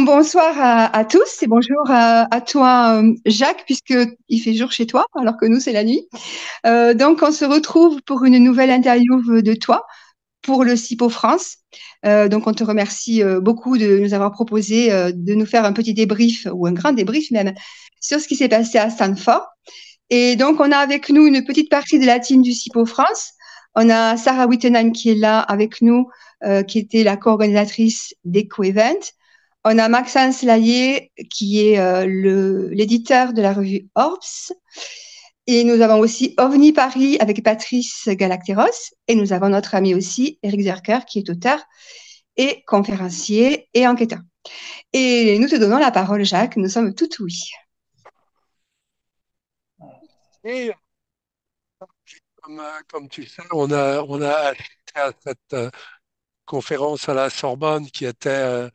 Bonsoir à tous et bonjour à toi, Jacques, puisque il fait jour chez toi, alors que nous, c'est la nuit. Donc, on se retrouve pour une nouvelle interview de toi pour le CIPO France. Donc, on te remercie beaucoup de nous avoir proposé de nous faire un petit débrief, ou un grand débrief même, sur ce qui s'est passé à Stanford. Et donc, on a avec nous une petite partie de la team du CIPO France. On a Sarah Wittenheim qui est là avec nous, qui était la co-organisatrice d'EcoEvent. On a Maxence Laillé, qui est l'éditeur de la revue Orbs. Et nous avons aussi OVNI Paris avec Patrice Galacteros. Et nous avons notre ami aussi, Eric Zerker, qui est auteur et conférencier et enquêteur. Et nous te donnons la parole, Jacques. Nous sommes tout oui. Et comme tu sais, on a assisté à cette conférence à la Sorbonne qui était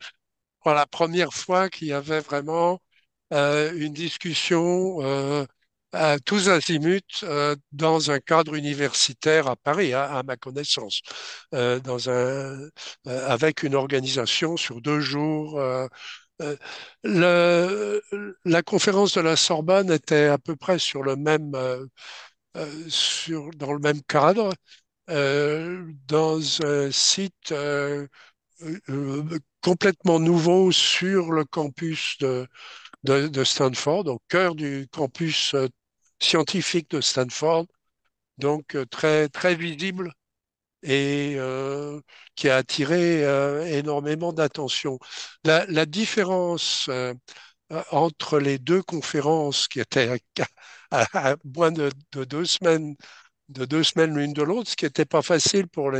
pour la première fois qu'il y avait vraiment une discussion à tous azimuts dans un cadre universitaire à Paris, à ma connaissance, avec une organisation sur 2 jours. Euh, la conférence de la Sorbonne était à peu près sur le même dans le même cadre, dans un site complètement nouveau sur le campus de Stanford, au cœur du campus scientifique de Stanford, donc très, très visible et qui a attiré énormément d'attention. La différence entre les deux conférences qui étaient à moins de 2 semaines l'une de l'autre, ce qui n'était pas facile pour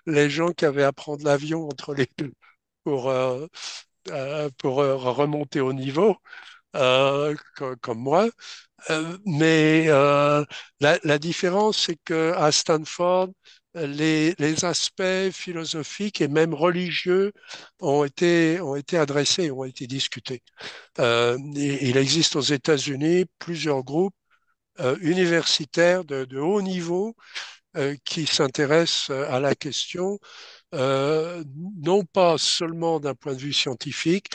les gens qui avaient à prendre l'avion entre les deux pour, remonter au niveau, comme moi. Mais la différence, c'est qu'à Stanford, les aspects philosophiques et même religieux ont été adressés, ont été discutés. Il existe aux États-Unis plusieurs groupes universitaires de haut niveau qui s'intéressent à la question, non pas seulement d'un point de vue scientifique,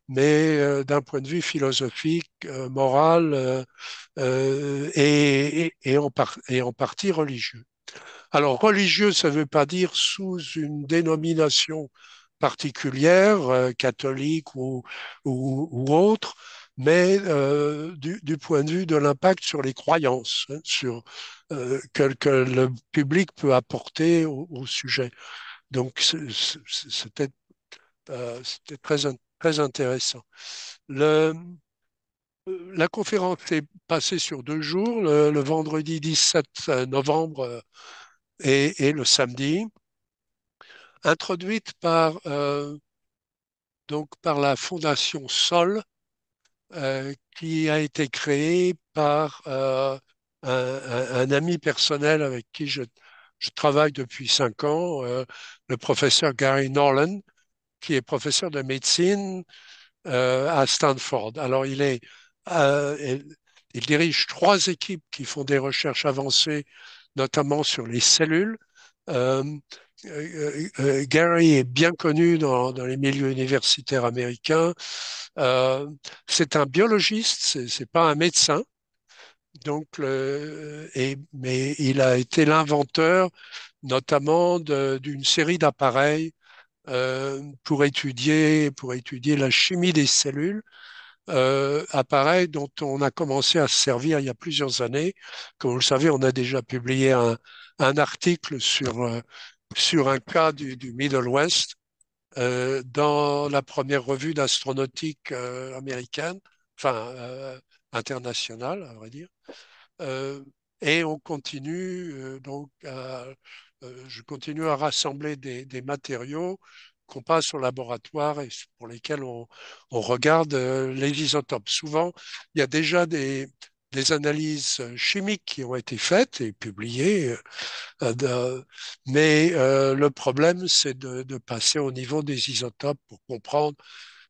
mais d'un point de vue philosophique, moral et en partie religieux. Alors religieux, ça ne veut pas dire sous une dénomination particulière, catholique ou autre, mais du point de vue de l'impact sur les croyances, hein, sur que le public peut apporter au sujet. Donc c'était très intéressant. Le, la conférence est passée sur 2 jours, le vendredi 17 novembre et le samedi, introduite par la Fondation Sol, qui a été créée par un ami personnel avec qui je travaille depuis 5 ans, le professeur Gary Norland, qui est professeur de médecine à Stanford. Alors, il dirige 3 équipes qui font des recherches avancées, notamment sur les cellules. Euh, Gary est bien connu dans les milieux universitaires américains. Euh, c'est un biologiste, c'est pas un médecin. Donc, mais il a été l'inventeur notamment d'une série d'appareils pour étudier la chimie des cellules, appareil dont on a commencé à se servir il y a plusieurs années. Comme vous le savez, on a déjà publié un article sur un cas du Middle West dans la première revue d'astronautique américaine, enfin internationale, à vrai dire. Euh, et on continue je continue à rassembler des matériaux qu'on passe au laboratoire et pour lesquels on regarde les isotopes. Souvent, il y a déjà des analyses chimiques qui ont été faites et publiées, mais le problème, c'est de passer au niveau des isotopes pour comprendre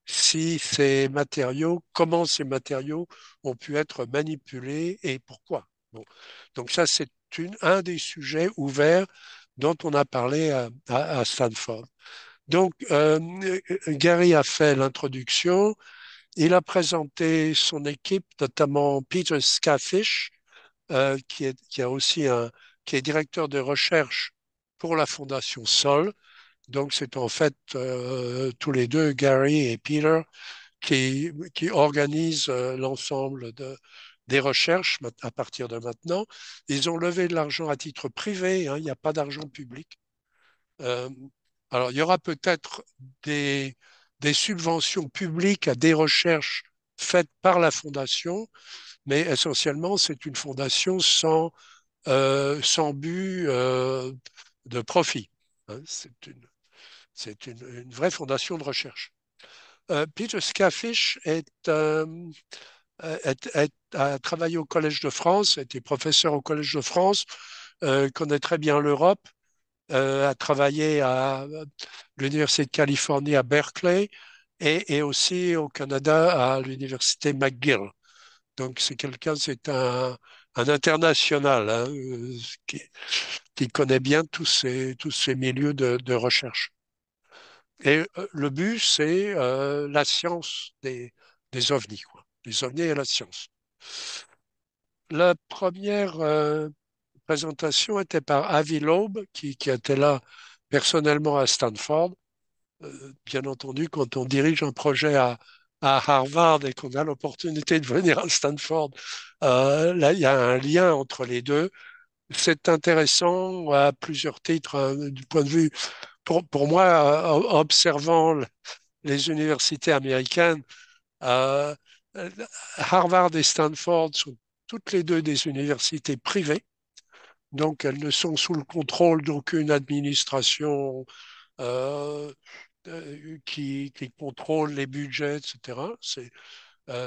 si ces matériaux, comment ces matériaux ont pu être manipulés et pourquoi. Bon. Donc ça, c'est un des sujets ouverts dont on a parlé à Stanford. Donc, Gary a fait l'introduction. Il a présenté son équipe, notamment Peter Skafish, qui a aussi qui est directeur de recherche pour la Fondation Sol. Donc, c'est en fait tous les deux, Gary et Peter, qui organisent l'ensemble des recherches à partir de maintenant. Ils ont levé de l'argent à titre privé, hein, il n'y a pas d'argent public. Euh, alors, il y aura peut-être des, des subventions publiques à des recherches faites par la fondation, mais essentiellement, c'est une fondation sans but de profit. Hein. C'est une vraie fondation de recherche. Peter Skafish a travaillé au Collège de France, a été professeur au Collège de France, connaît très bien l'Europe, a travaillé à l'Université de Californie à Berkeley et aussi au Canada à l'Université McGill. Donc c'est un international hein, qui, qui connaît bien tous ces milieux de recherche. Et le but, c'est la science des ovnis, quoi. Les ovnis et la science. La première présentation était par Avi Loeb, qui était là personnellement à Stanford. Bien entendu, quand on dirige un projet à Harvard et qu'on a l'opportunité de venir à Stanford, là, il y a un lien entre les deux. C'est intéressant à plusieurs titres, hein, du point de vue, pour moi, observant les universités américaines, euh, Harvard et Stanford sont toutes les deux des universités privées, donc elles ne sont sous le contrôle d'aucune administration euh, qui contrôle les budgets, etc.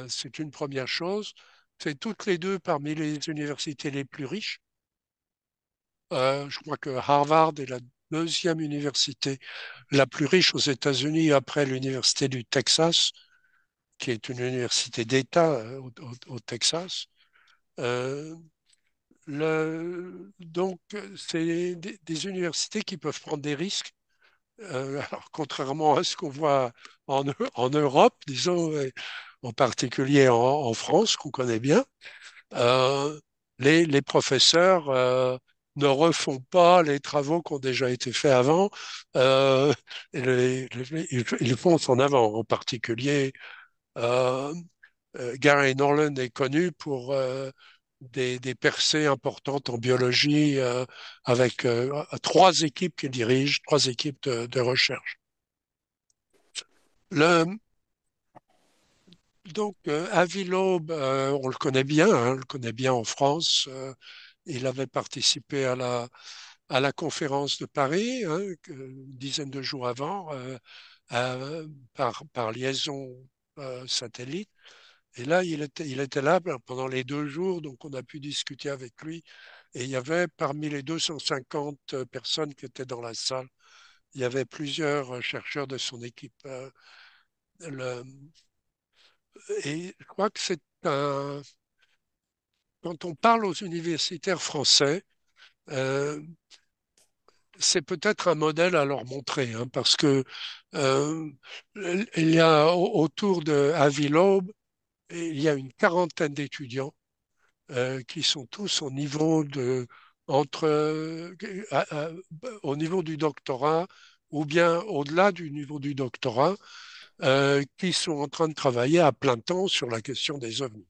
C'est une première chose. C'est toutes les deux parmi les universités les plus riches. Je crois que Harvard est la deuxième université la plus riche aux États-Unis après l'université du Texas, qui est une université d'État au Texas. Euh, donc, c'est des universités qui peuvent prendre des risques. Alors, contrairement à ce qu'on voit en Europe, disons, et en particulier en France, qu'on connaît bien, euh, les professeurs ne refont pas les travaux qui ont déjà été faits avant. Euh, ils foncent en avant, en particulier. Euh, Gary Norland est connu pour des percées importantes en biologie avec trois équipes qu'il dirige, trois équipes de recherche. Le, donc, Avi Loeb, on le connaît bien, hein, on le connaît bien en France. Il avait participé à la conférence de Paris, hein, une dizaine de jours avant, par liaison satellite. Et là, il était là pendant les 2 jours, donc on a pu discuter avec lui. Et il y avait parmi les 250 personnes qui étaient dans la salle, il y avait plusieurs chercheurs de son équipe. Le- et je crois que quand on parle aux universitaires français, euh, c'est peut-être un modèle à leur montrer, hein, parce que euh, il y a autour de Avi Loeb, il y a une quarantaine d'étudiants qui sont tous au niveau au niveau du doctorat ou bien au-delà du niveau du doctorat, qui sont en train de travailler à plein temps sur la question des ovnis.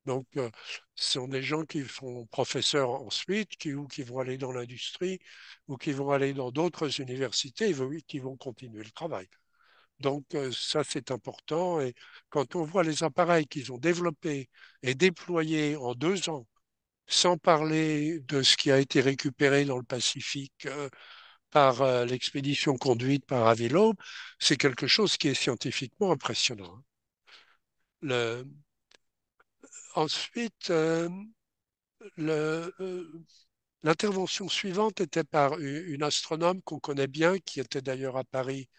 Donc, ce sont des gens qui font professeurs ensuite, ou qui vont aller dans l'industrie, ou qui vont aller dans d'autres universités, qui vont continuer le travail. Donc, ça, c'est important. Et quand on voit les appareils qu'ils ont développés et déployés en 2 ans, sans parler de ce qui a été récupéré dans le Pacifique par l'expédition conduite par Avi Loeb, c'est quelque chose qui est scientifiquement impressionnant. Le- Ensuite, le, l'intervention suivante était par une astronome qu'on connaît bien, qui était d'ailleurs à Paris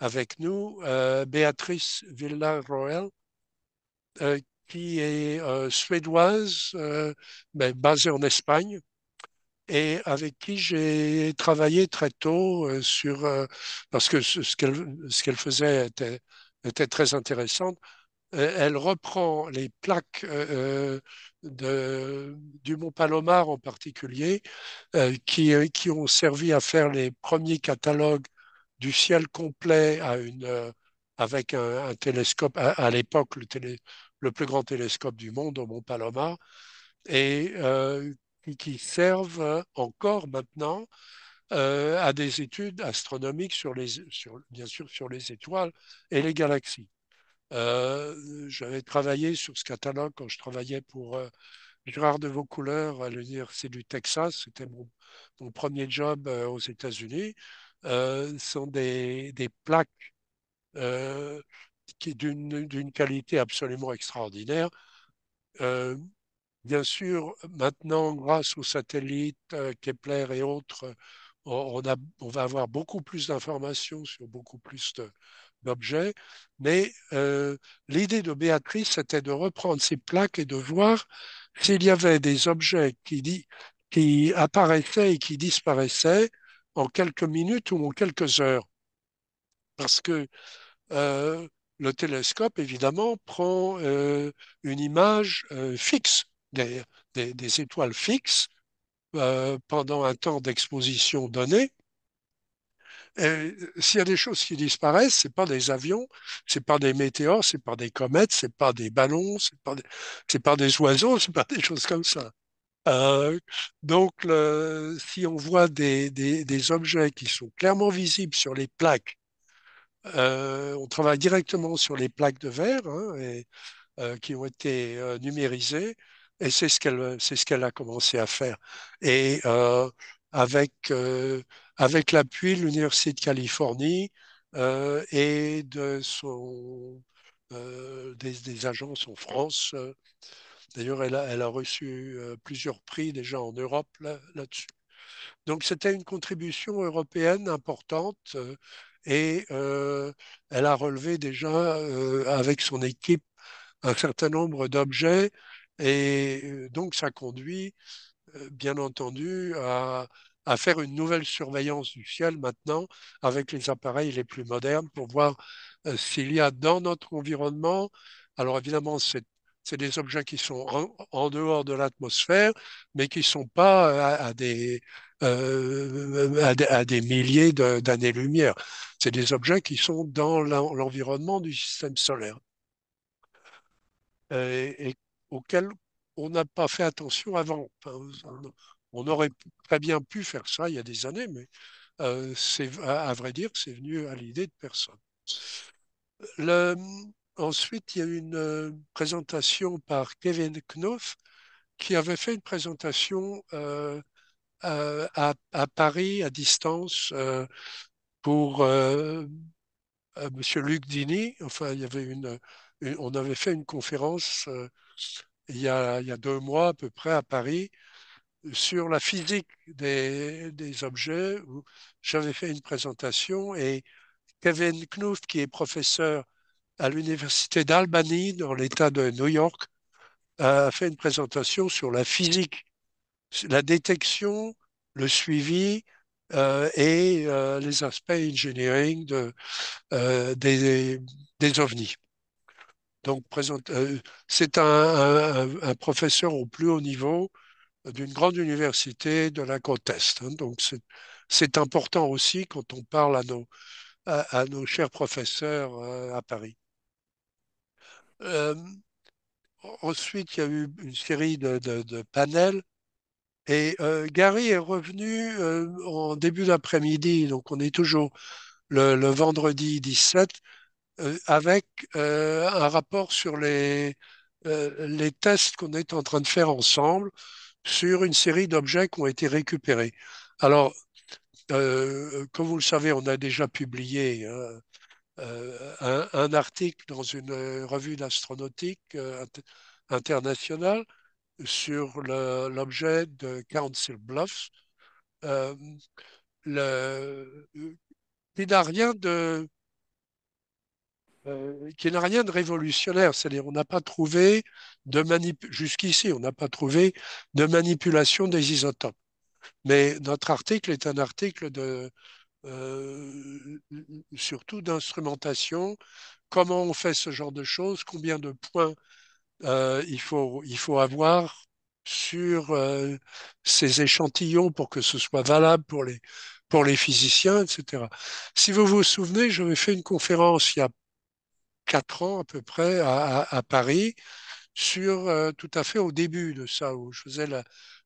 avec nous, Béatrice Villarroel, qui est suédoise, mais basée en Espagne, et avec qui j'ai travaillé très tôt parce que ce qu'elle faisait était très intéressant. Elle reprend les plaques du Mont Palomar en particulier, qui ont servi à faire les premiers catalogues du ciel complet avec un télescope, à l'époque le plus grand télescope du monde au Mont Palomar, et qui servent encore maintenant à des études astronomiques bien sûr sur les étoiles et les galaxies. J'avais travaillé sur ce catalogue quand je travaillais pour Gérard de Vaucouleurs à l'Université du Texas. C'était mon premier job aux États-Unis. Ce sont des plaques d'une qualité absolument extraordinaire. Euh, Bien sûr, maintenant, grâce aux satellites Kepler et autres, on va avoir beaucoup plus d'informations sur beaucoup plus d'objets. Mais l'idée de Béatrice, c'était de reprendre ces plaques et de voir s'il y avait des objets qui apparaissaient et qui disparaissaient en quelques minutes ou en quelques heures. Parce que euh, le télescope, évidemment, prend une image fixe des étoiles fixes pendant un temps d'exposition donné. Et s'il y a des choses qui disparaissent, c'est pas des avions, c'est pas des météores, c'est pas des comètes, c'est pas des ballons, c'est pas des oiseaux, c'est pas des choses comme ça. Euh, donc, si on voit des objets qui sont clairement visibles sur les plaques, on travaille directement sur les plaques de verre, hein, qui ont été numérisées, et c'est ce qu'elle a commencé à faire. Et avec, euh, avec l'appui de l'Université de Californie et des agences en France. D'ailleurs, elle a reçu plusieurs prix déjà en Europe là-dessus. Donc, c'était une contribution européenne importante et elle a relevé déjà avec son équipe un certain nombre d'objets et donc ça conduit bien entendu à faire une nouvelle surveillance du ciel maintenant avec les appareils les plus modernes pour voir s'il y a dans notre environnement, alors évidemment c'est des objets qui sont en dehors de l'atmosphère, mais qui ne sont pas à des milliers d'années-lumière. C'est des objets qui sont dans l'environnement du système solaire et auquel on n'a pas fait attention avant. Enfin, on aurait très bien pu faire ça il y a des années, mais à vrai dire, c'est venu à l'idée de personne. Le- Ensuite, il y a eu une présentation par Kevin Knopf qui avait fait une présentation à Paris à distance pour Monsieur Luc Dini. Enfin, il y avait on avait fait une conférence il y a 2 mois à peu près à Paris sur la physique des objets où j'avais fait une présentation et Kevin Knuth, qui est professeur à l'université d'Albany dans l'État de New York, a fait une présentation sur la physique, la détection, le suivi et les aspects engineering des ovnis. Donc, c'est un professeur au plus haut niveau d'une grande université de la côte Est, hein. Donc, c'est important aussi quand on parle à nos chers professeurs à Paris. Euh, Ensuite, il y a eu une série de panels et Gary est revenu en début d'après-midi, donc on est toujours le vendredi 17, avec un rapport sur les tests qu'on est en train de faire ensemble sur une série d'objets qui ont été récupérés. Alors, comme vous le savez, on a déjà publié un article dans une revue d'astronautique internationale sur l'objet de Council Bluffs, euh, le, qui n'a rien qui n'a rien de révolutionnaire. C'est-à-dire, on n'a pas trouvé jusqu'ici, on n'a pas trouvé de manipulation des isotopes. Mais notre article est un article euh, surtout d'instrumentation. Comment on fait ce genre de choses? Combien de points il faut avoir sur ces échantillons pour que ce soit valable pour les physiciens, etc. Si vous vous souvenez, j'avais fait une conférence il y a 4 ans à peu près à Paris sur tout à fait au début de ça, où je faisais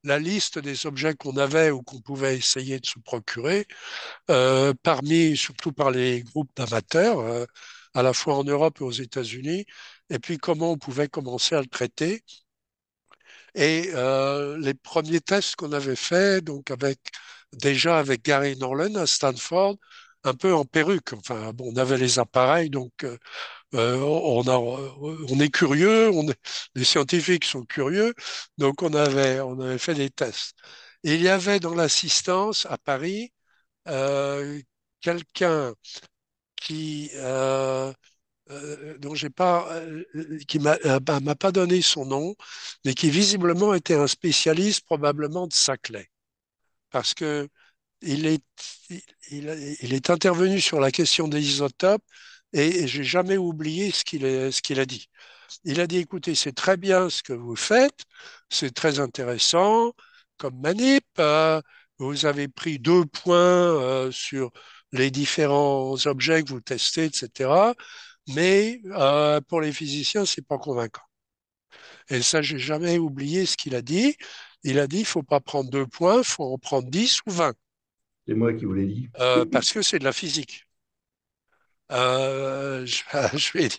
la liste des objets qu'on avait ou qu'on pouvait essayer de se procurer, parmi, surtout par les groupes d'amateurs, à la fois en Europe et aux États-Unis, et puis comment on pouvait commencer à le traiter. Et les premiers tests qu'on avait faits, donc déjà avec Gary Norland à Stanford, un peu en perruque. Enfin, bon, on avait les appareils, donc on est curieux, les scientifiques sont curieux, donc on avait fait des tests. Et il y avait dans l'assistance à Paris euh, quelqu'un qui dont j'ai pas qui m'a pas donné son nom, mais qui visiblement était un spécialiste probablement de Saclay, parce que il est il, il est intervenu sur la question des isotopes et j'ai jamais oublié ce qu'il a dit. Il a dit, écoutez, c'est très bien ce que vous faites, c'est très intéressant comme manip. Vous avez pris 2 points sur les différents objets que vous testez, etc. Mais pour les physiciens, c'est pas convaincant. Et ça, j'ai jamais oublié ce qu'il a dit. Il a dit, il faut pas prendre 2 points, il faut en prendre 10 ou 20, C'est moi qui vous l'ai dit. parce que c'est de la physique. Je lui ai dit,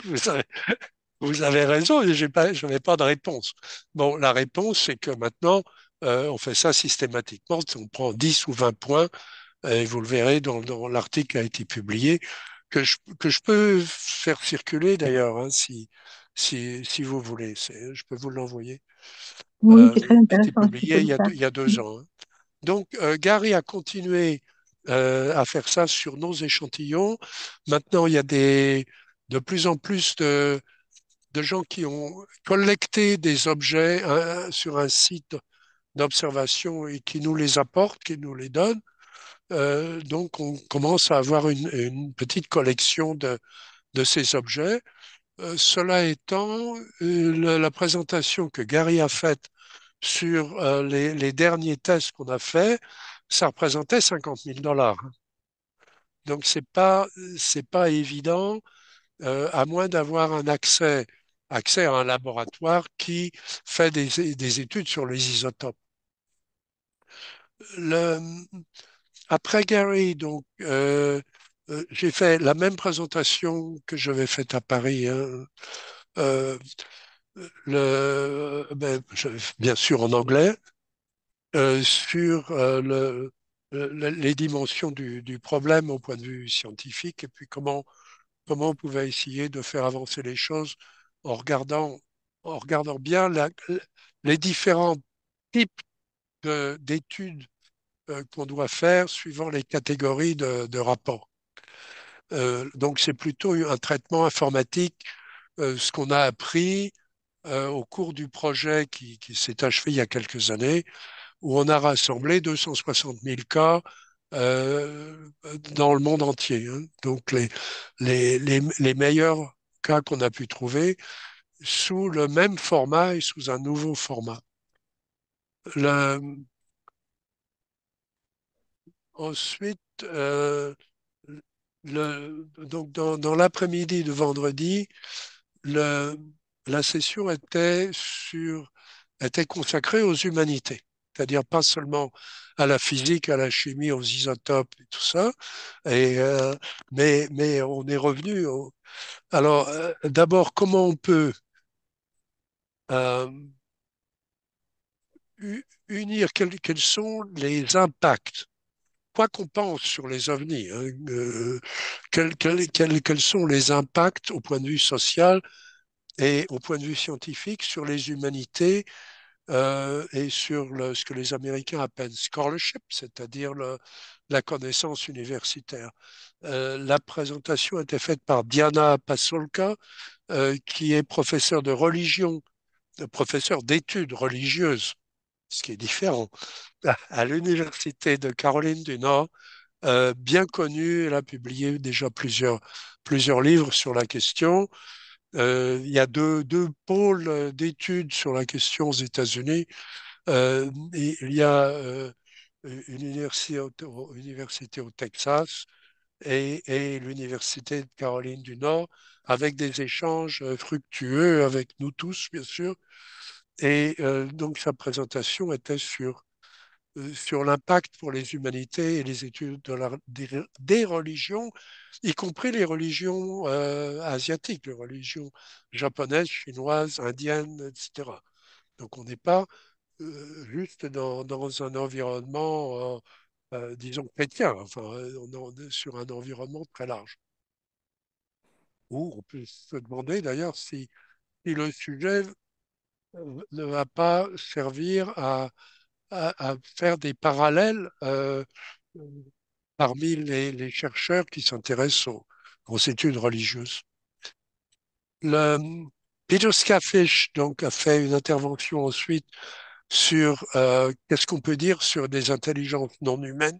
vous avez raison, et je n'ai pas de réponse. Bon, la réponse, c'est que maintenant, on fait ça systématiquement. On prend 10 ou 20 points, et vous le verrez dans l'article qui a été publié, que je peux faire circuler d'ailleurs, hein, si vous voulez. Je peux vous l'envoyer. Oui, c'est très Il a été intéressant si tu peux publié le faire. il y a 2 ans, hein. Donc, Gary a continué à faire ça sur nos échantillons. Maintenant, il y a de plus en plus de gens qui ont collecté des objets sur un site d'observation et qui nous les apportent, qui nous les donnent. Donc, on commence à avoir une petite collection de ces objets. Cela étant, la présentation que Gary a faite sur les derniers tests qu'on a faits, ça représentait 50 000 $. Donc, c'est pas évident à moins d'avoir accès à un laboratoire qui fait des études sur les isotopes. Le, après Gary, donc, j'ai fait la même présentation que j'avais faite à Paris, hein, euh, bien sûr en anglais, sur les dimensions du problème au point de vue scientifique et puis comment on pouvait essayer de faire avancer les choses en regardant, en regardant bien les différents types d'études qu'on doit faire suivant les catégories de rapports. Donc c'est plutôt un traitement informatique, ce qu'on a appris au cours du projet qui s'est achevé il y a quelques années, où on a rassemblé 260 000 cas dans le monde entier, hein. Donc les meilleurs cas qu'on a pu trouver sous le même format et sous un nouveau format. Le- ensuite, donc dans l'après-midi de vendredi, le, la session était consacrée aux humanités, c'est-à-dire pas seulement à la physique, à la chimie, aux isotopes et tout ça, et, mais on est revenu. Alors, d'abord, comment on peut euh, unir quels sont les impacts, quoi qu'on pense sur les ovnis, hein, quels sont les impacts au point de vue social et au point de vue scientifique sur les humanités et sur ce que les Américains appellent scholarship, c'est-à-dire la connaissance universitaire. La présentation a été faite par Diana Pasolka, qui est professeure de religion, professeure d'études religieuses ce qui est différent. À l'Université de Caroline du Nord, bien connue, elle a publié déjà plusieurs livres sur la question. Il y a deux pôles d'études sur la question aux États-Unis. Il y a une université au Texas et l'Université de Caroline du Nord, avec des échanges fructueux avec nous tous, bien sûr. Et donc sa présentation était sur l'impact pour les humanités et les études des religions, y compris les religions asiatiques, les religions japonaises, chinoises, indiennes, etc. Donc on n'est pas juste dans un environnement, disons, chrétien, enfin, on est sur un environnement très large. Ou on peut se demander d'ailleurs si le sujet ne va pas servir à faire des parallèles parmi les chercheurs qui s'intéressent aux études religieuses. Le, Peter Skafish donc, a fait une intervention ensuite sur qu'est-ce qu'on peut dire sur des intelligences non humaines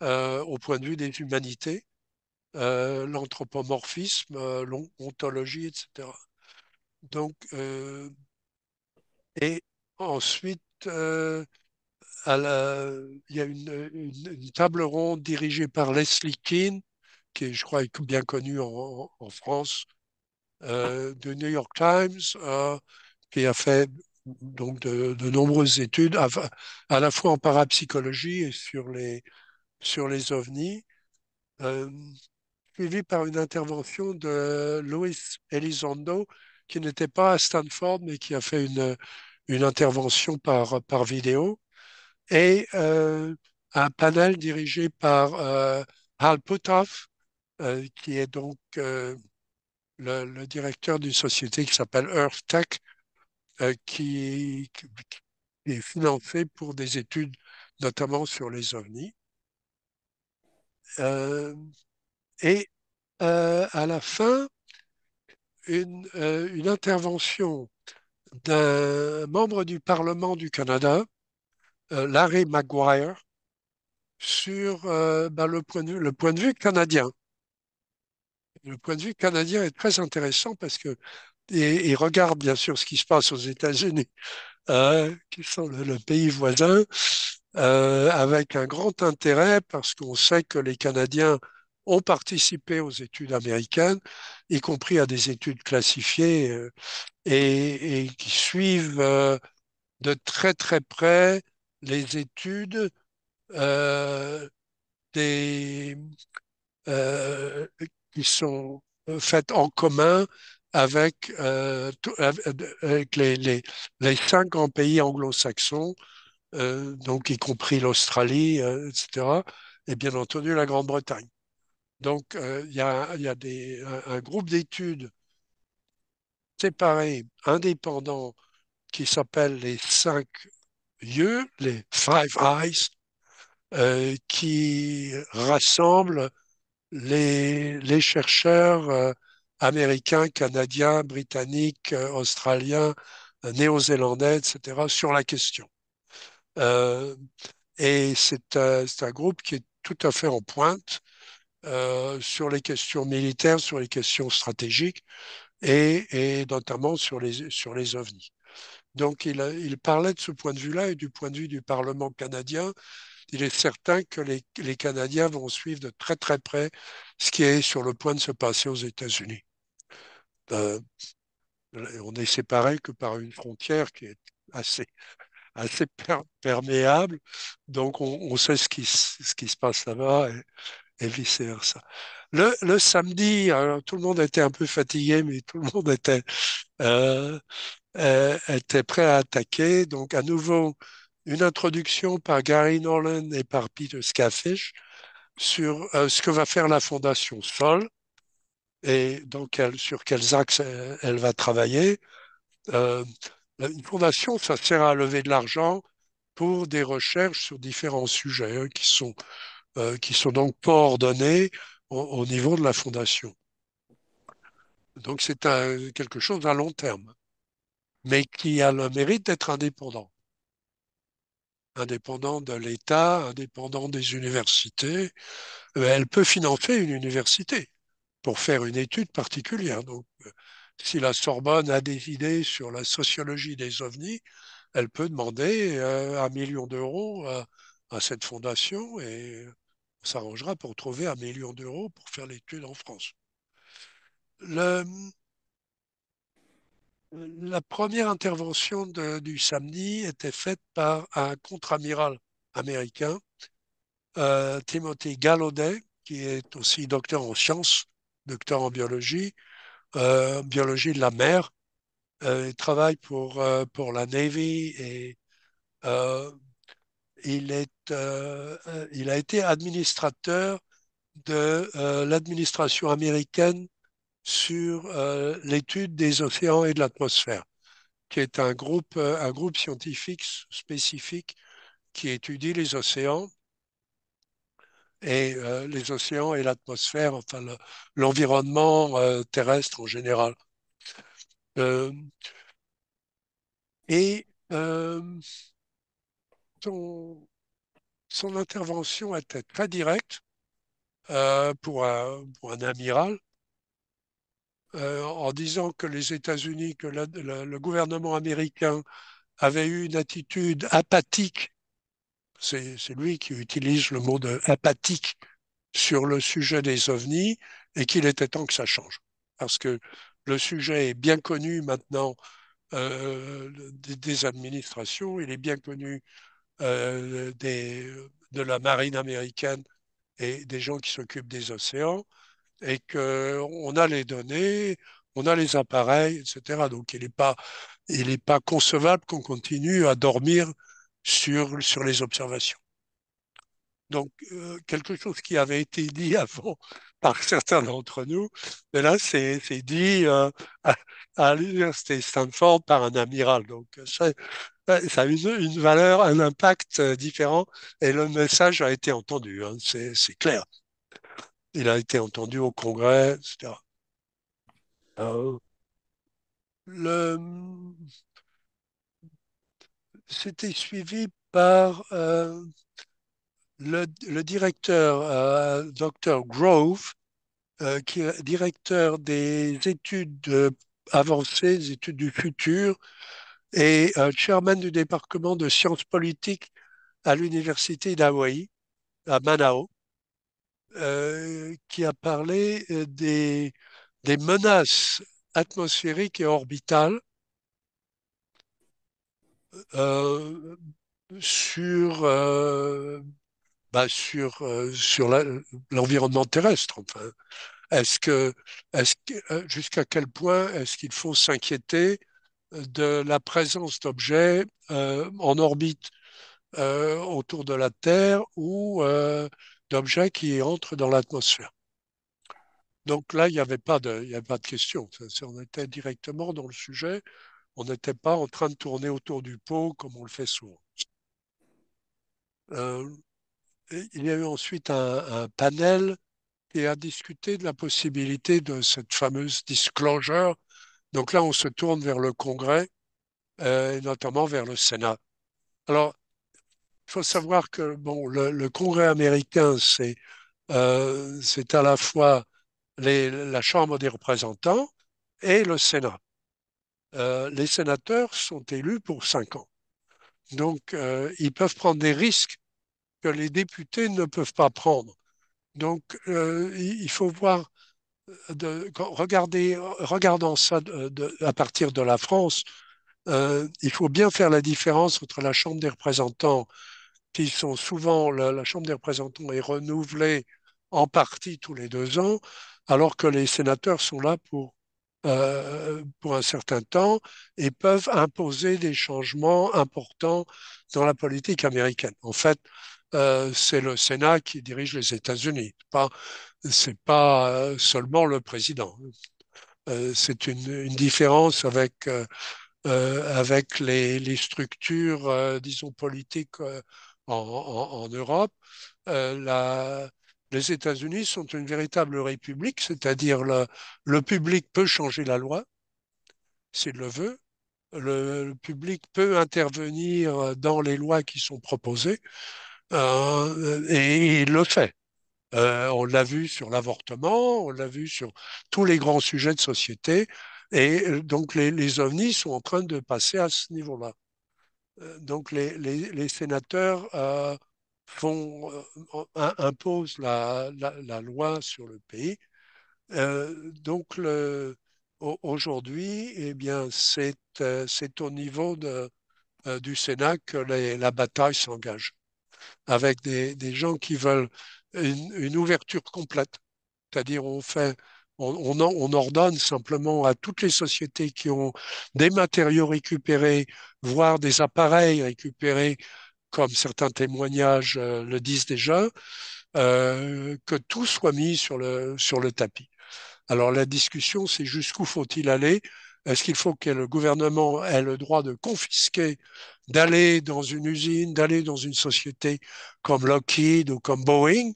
au point de vue des humanités, l'anthropomorphisme, l'ontologie, etc. Donc, et ensuite, il y a une table ronde dirigée par Leslie Kean, qui est, je crois, bien connu en France, de New York Times, qui a fait donc de nombreuses études, à la fois en parapsychologie et sur les ovnis, euh, suivi par une intervention de Luis Elizondo, qui n'était pas à Stanford, mais qui a fait une intervention par vidéo, et un panel dirigé par Hal Puthoff, qui est donc le directeur d'une société qui s'appelle Earth Tech, qui est financée pour des études notamment sur les ovnis. Euh, et à la fin, une intervention d'un membre du Parlement du Canada, Larry Maguire, sur le point de vue canadien. Le point de vue canadien est très intéressant parce que il regarde bien sûr ce qui se passe aux États-Unis, qui sont le pays voisin, avec un grand intérêt parce qu'on sait que les Canadiens ont participé aux études américaines, y compris à des études classifiées, et qui suivent de très très près les études euh, des, euh, qui sont faites en commun avec les cinq grands pays anglo-saxons, donc y compris l'Australie, etc., et bien entendu la Grande-Bretagne. Donc il y a un groupe d'études séparés, indépendants, qui s'appelle les cinq yeux, les Five Eyes, qui rassemble les chercheurs américains, canadiens, britanniques, australiens, néo-zélandais, etc., sur la question. Euh, et c'est un groupe qui est tout à fait en pointe sur les questions militaires, sur les questions stratégiques et notamment sur les ovnis. Donc il parlait de ce point de vue-là et du point de vue du Parlement canadien. Il est certain que les Canadiens vont suivre de très très près ce qui est sur le point de se passer aux États-Unis. Euh, on est séparés que par une frontière qui est assez perméable, donc on sait ce qui se passe là-bas et vice-versa. Le samedi, alors, tout le monde était un peu fatigué, mais tout le monde euh, était prêt à attaquer. Donc à nouveau, une introduction par Gary Nolan et par Peter Skafish sur ce que va faire la Fondation Sol et sur quels axes elle va travailler. Euh, une fondation, ça sert à lever de l'argent pour des recherches sur différents sujets qui sont donc coordonnés au niveau de la fondation. Donc c'est quelque chose à long terme, mais qui a le mérite d'être indépendant. indépendante de l'État, indépendante des universités. Elle peut financer une université pour faire une étude particulière. Donc, si la Sorbonne a des idées sur la sociologie des ovnis, elle peut demander 1 million d'euros à cette fondation et on s'arrangera pour trouver 1 million d'euros pour faire l'étude en France. Le, la première intervention du samedi était faite par un contre-amiral américain, Timothy Gallaudet, qui est aussi docteur en sciences, docteur en biologie de la mer. Il travaille pour la Navy et euh, il a été administrateur de l'administration américaine sur l'étude des océans et de l'atmosphère, qui est un groupe scientifique spécifique qui étudie les océans et l'atmosphère, enfin l'environnement terrestre en général. Euh, et son, son intervention était très directe pour un amiral, en disant que les États-Unis, que le gouvernement américain avait eu une attitude apathique. C'est lui qui utilise le mot de apathique sur le sujet des ovnis et qu'il était temps que ça change. Parce que le sujet est bien connu maintenant des administrations, il est bien connu de la marine américaine et des gens qui s'occupent des océans, et qu'on a les données, on a les appareils, etc. Donc il est pas concevable qu'on continue à dormir sur les observations. Donc, quelque chose qui avait été dit avant par certains d'entre nous, mais là, c'est dit à l'université Stanford par un amiral. Donc, ça a une valeur, un impact différent, et le message a été entendu, hein, c'est clair. Il a été entendu au Congrès, etc. Euh, le, C'était suivi par le directeur, Dr. Grove, qui est directeur des études avancées, des études du futur, et chairman du département de sciences politiques à l'université d'Hawaï, à Manao, qui a parlé des menaces atmosphériques et orbitales euh, sur, sur l'environnement terrestre. Enfin, est-ce que, jusqu'à quel point est-ce qu'il faut s'inquiéter de la présence d'objets en orbite autour de la Terre ou d'objets qui entrent dans l'atmosphère? Donc là, il y avait pas de question. On était directement dans le sujet. On n'était pas en train de tourner autour du pot comme on le fait souvent. Euh, il y a eu ensuite un panel qui a discuté de la possibilité de cette fameuse disclosure. Donc là, on se tourne vers le Congrès, et notamment vers le Sénat. Alors, il faut savoir que bon, le Congrès américain, c'est à la fois la Chambre des représentants et le Sénat. Les sénateurs sont élus pour 5 ans. Donc, ils peuvent prendre des risques que les députés ne peuvent pas prendre. Donc, il faut voir, regardant ça à partir de la France, il faut bien faire la différence entre la Chambre des représentants, qui sont souvent, la Chambre des représentants est renouvelée en partie tous les 2 ans, alors que les sénateurs sont là pour un certain temps et peuvent imposer des changements importants dans la politique américaine. En fait, c'est le Sénat qui dirige les États-Unis, c'est pas seulement le président. C'est une différence avec les structures, disons, politiques en Europe. Euh, la- les États-Unis sont une véritable république, c'est-à-dire le public peut changer la loi s'il le veut, le public peut intervenir dans les lois qui sont proposées et il le fait. On l'a vu sur l'avortement, on l'a vu sur tous les grands sujets de société. Et donc les ovnis sont en train de passer à ce niveau-là. Donc les sénateurs imposent la loi sur le pays. Donc aujourd'hui, eh bien, c'est au niveau du Sénat que la bataille s'engage, avec des gens qui veulent une ouverture complète. C'est-à-dire, on ordonne simplement à toutes les sociétés qui ont des matériaux récupérés, voire des appareils récupérés, comme certains témoignages le disent déjà, que tout soit mis sur le tapis. Alors la discussion, c'est jusqu'où faut-il aller? Est-ce qu'il faut que le gouvernement ait le droit de confisquer, d'aller dans une usine, d'aller dans une société comme Lockheed ou comme Boeing,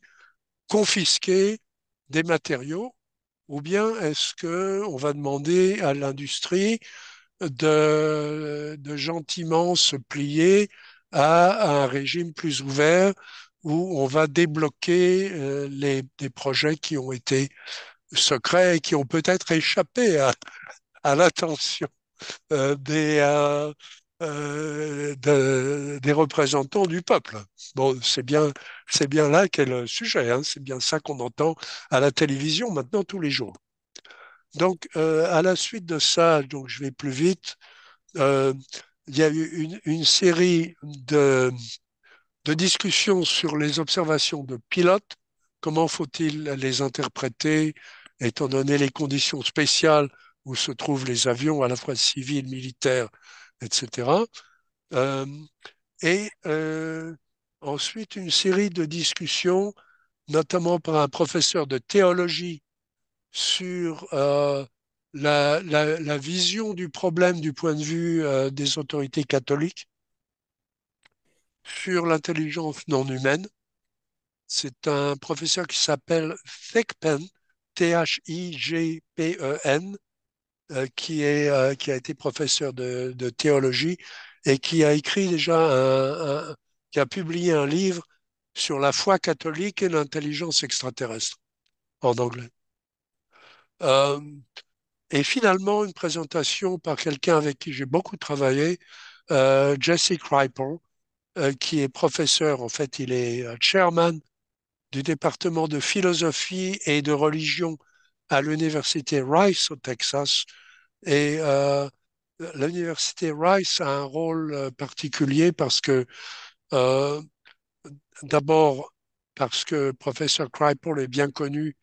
confisquer des matériaux, ou bien est-ce qu'on va demander à l'industrie de gentiment se plier à un régime plus ouvert où on va débloquer des projets qui ont été secrets et qui ont peut-être échappé à l'attention des représentants du peuple. Bon, c'est bien là qu'est le sujet, hein. C'est bien ça qu'on entend à la télévision maintenant tous les jours. Donc, à la suite de ça, donc je vais plus vite. euh, il y a eu une série de discussions sur les observations de pilotes. Comment faut-il les interpréter, étant donné les conditions spéciales où se trouvent les avions, à la fois civils, militaires, etc. Euh, et ensuite, une série de discussions, notamment par un professeur de théologie sur la vision du problème du point de vue des autorités catholiques, sur l'intelligence non humaine. C'est un professeur qui s'appelle Thigpen, Thigpen, qui a été professeur de théologie et qui a écrit déjà qui a publié un livre sur la foi catholique et l'intelligence extraterrestre en anglais. Euh, et finalement, une présentation par quelqu'un avec qui j'ai beaucoup travaillé, Jesse Kripal, qui est professeur, en fait, il est chairman du département de philosophie et de religion à l'université Rice au Texas. Et l'université Rice a un rôle particulier parce que, euh, d'abord, parce que le professeur Kripal est bien connu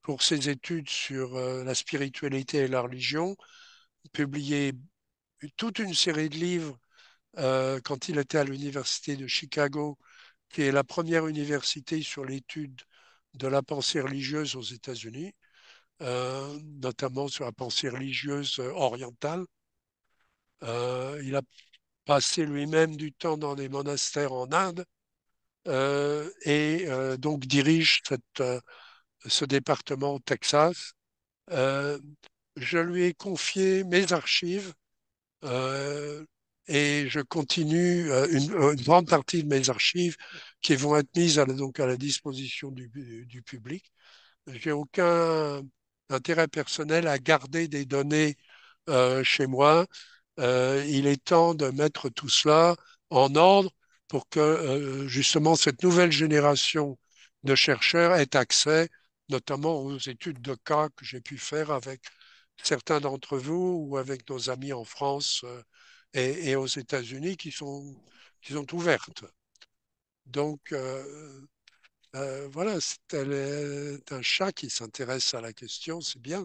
pour ses études sur la spiritualité et la religion, publié toute une série de livres quand il était à l'université de Chicago, qui est la première université sur l'étude de la pensée religieuse aux États-Unis, notamment sur la pensée religieuse orientale. Il a passé lui-même du temps dans des monastères en Inde et donc dirige ce département au Texas. Euh, je lui ai confié mes archives euh, et je continue une grande partie de mes archives qui vont être mises donc à la disposition du public. J'ai aucun intérêt personnel à garder des données chez moi. Il est temps de mettre tout cela en ordre pour que justement cette nouvelle génération de chercheurs ait accès notamment aux études de cas que j'ai pu faire avec certains d'entre vous ou avec nos amis en France et aux États-Unis qui sont ouvertes. Donc, voilà, c'est un chat qui s'intéresse à la question, c'est bien.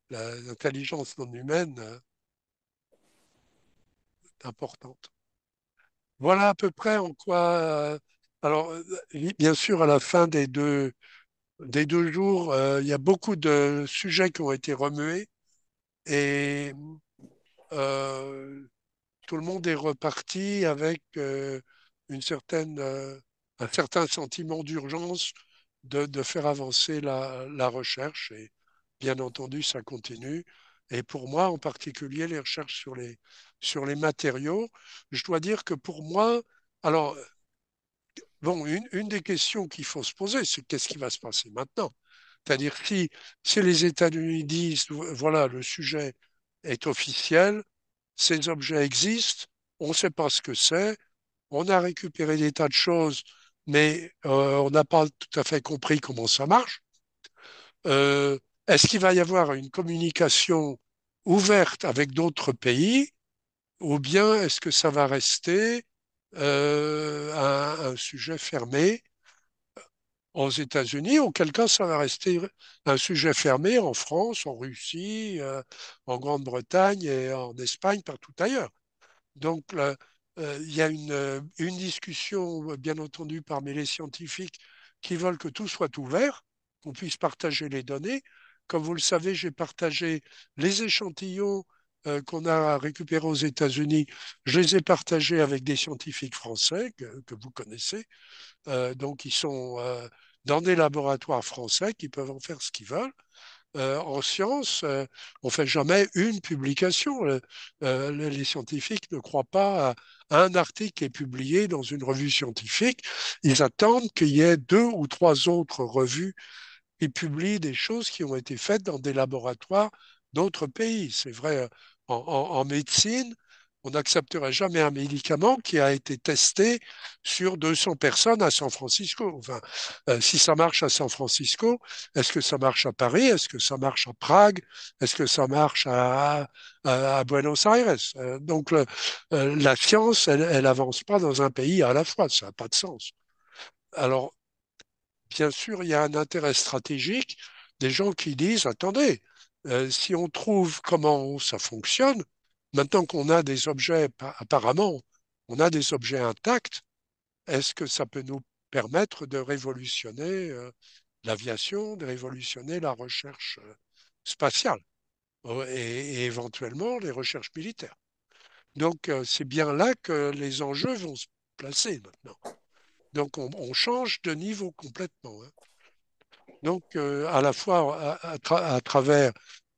L'intelligence non humaine est importante. Voilà à peu près en quoi. Alors, bien sûr, à la fin des deux jours, il y a beaucoup de sujets qui ont été remués et euh, tout le monde est reparti avec un certain sentiment d'urgence de faire avancer la recherche. Et bien entendu, ça continue. Et pour moi, en particulier, les recherches sur les matériaux, je dois dire que pour moi, alors, bon, une des questions qu'il faut se poser, c'est qu'est-ce qui va se passer maintenant? C'est-à-dire si les États-Unis disent, voilà, le sujet est officiel, ces objets existent, on ne sait pas ce que c'est, on a récupéré des tas de choses, mais on n'a pas tout à fait compris comment ça marche. Euh, Est-ce qu'il va y avoir une communication ouverte avec d'autres pays ou bien est-ce que ça va rester un sujet fermé aux États-Unis, auquel cas ça va rester un sujet fermé en France, en Russie, en Grande-Bretagne et en Espagne, partout ailleurs. Donc, il y a une discussion, bien entendu, parmi les scientifiques qui veulent que tout soit ouvert, qu'on puisse partager les données. Comme vous le savez, j'ai partagé les échantillons qu'on a récupérés aux États-Unis. Je les ai partagés avec des scientifiques français que vous connaissez. Donc, ils sont dans des laboratoires français qui peuvent en faire ce qu'ils veulent. En sciences, on ne fait jamais une publication. Les scientifiques ne croient pas à un article qui est publié dans une revue scientifique. Ils attendent qu'il y ait deux ou trois autres revues qui publient des choses qui ont été faites dans des laboratoires d'autres pays. C'est vrai, en médecine, on n'accepterait jamais un médicament qui a été testé sur 200 personnes à San Francisco. Enfin, si ça marche à San Francisco, est-ce que ça marche à Paris? Est-ce que ça marche à Prague? Est-ce que ça marche à Buenos Aires? Donc, la science, elle avance pas dans un pays à la fois. Ça n'a pas de sens. Alors, bien sûr, il y a un intérêt stratégique des gens qui disent, attendez, si on trouve comment ça fonctionne, maintenant qu'on a des objets, apparemment, on a des objets intacts, est-ce que ça peut nous permettre de révolutionner l'aviation, de révolutionner la recherche spatiale et éventuellement les recherches militaires? Donc, c'est bien là que les enjeux vont se placer maintenant. Donc, on change de niveau complètement, hein. Donc, à la fois à travers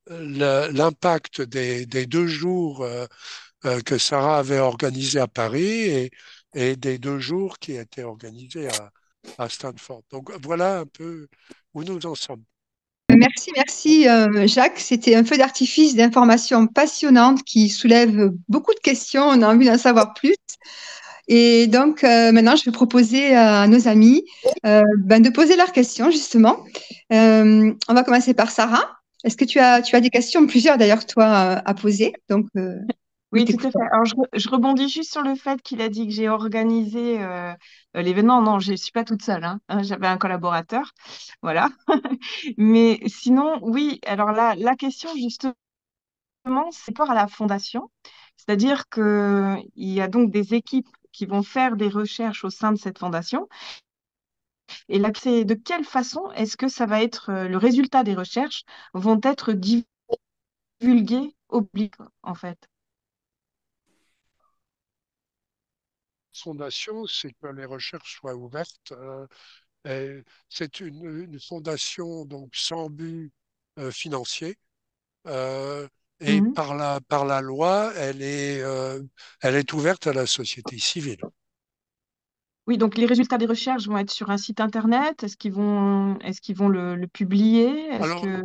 l'impact des 2 jours que Sarah avait organisés à Paris et des 2 jours qui étaient organisés à Stanford. Donc, voilà un peu où nous en sommes. Merci, merci Jacques. C'était un feu d'artifice d'informations passionnantes qui soulèvent beaucoup de questions. On a envie d'en savoir plus. Et donc maintenant, je vais proposer à nos amis de poser leurs questions justement. On va commencer par Sarah. Est-ce que tu as des questions, plusieurs d'ailleurs toi à poser. Donc nous Oui, tout à fait. t'écoutons. Alors, je rebondis juste sur le fait qu'il a dit que j'ai organisé l'événement. Non, je ne suis pas toute seule, hein. J'avais un collaborateur. Voilà. Mais sinon, oui, alors là, la question, justement, c'est par rapport à la fondation. C'est-à-dire qu'il y a donc des équipes qui vont faire des recherches au sein de cette fondation. Et là, c'est de quelle façon est-ce que ça va être, le résultat des recherches vont être divulgués au public, en fait? Fondation, c'est que les recherches soient ouvertes. Et c'est une fondation donc sans but financier. Euh, et Mhm. par la loi, elle est ouverte à la société civile. Oui, donc les résultats des recherches vont être sur un site internet. Est-ce qu'ils vont le publier? Est-ce Alors, que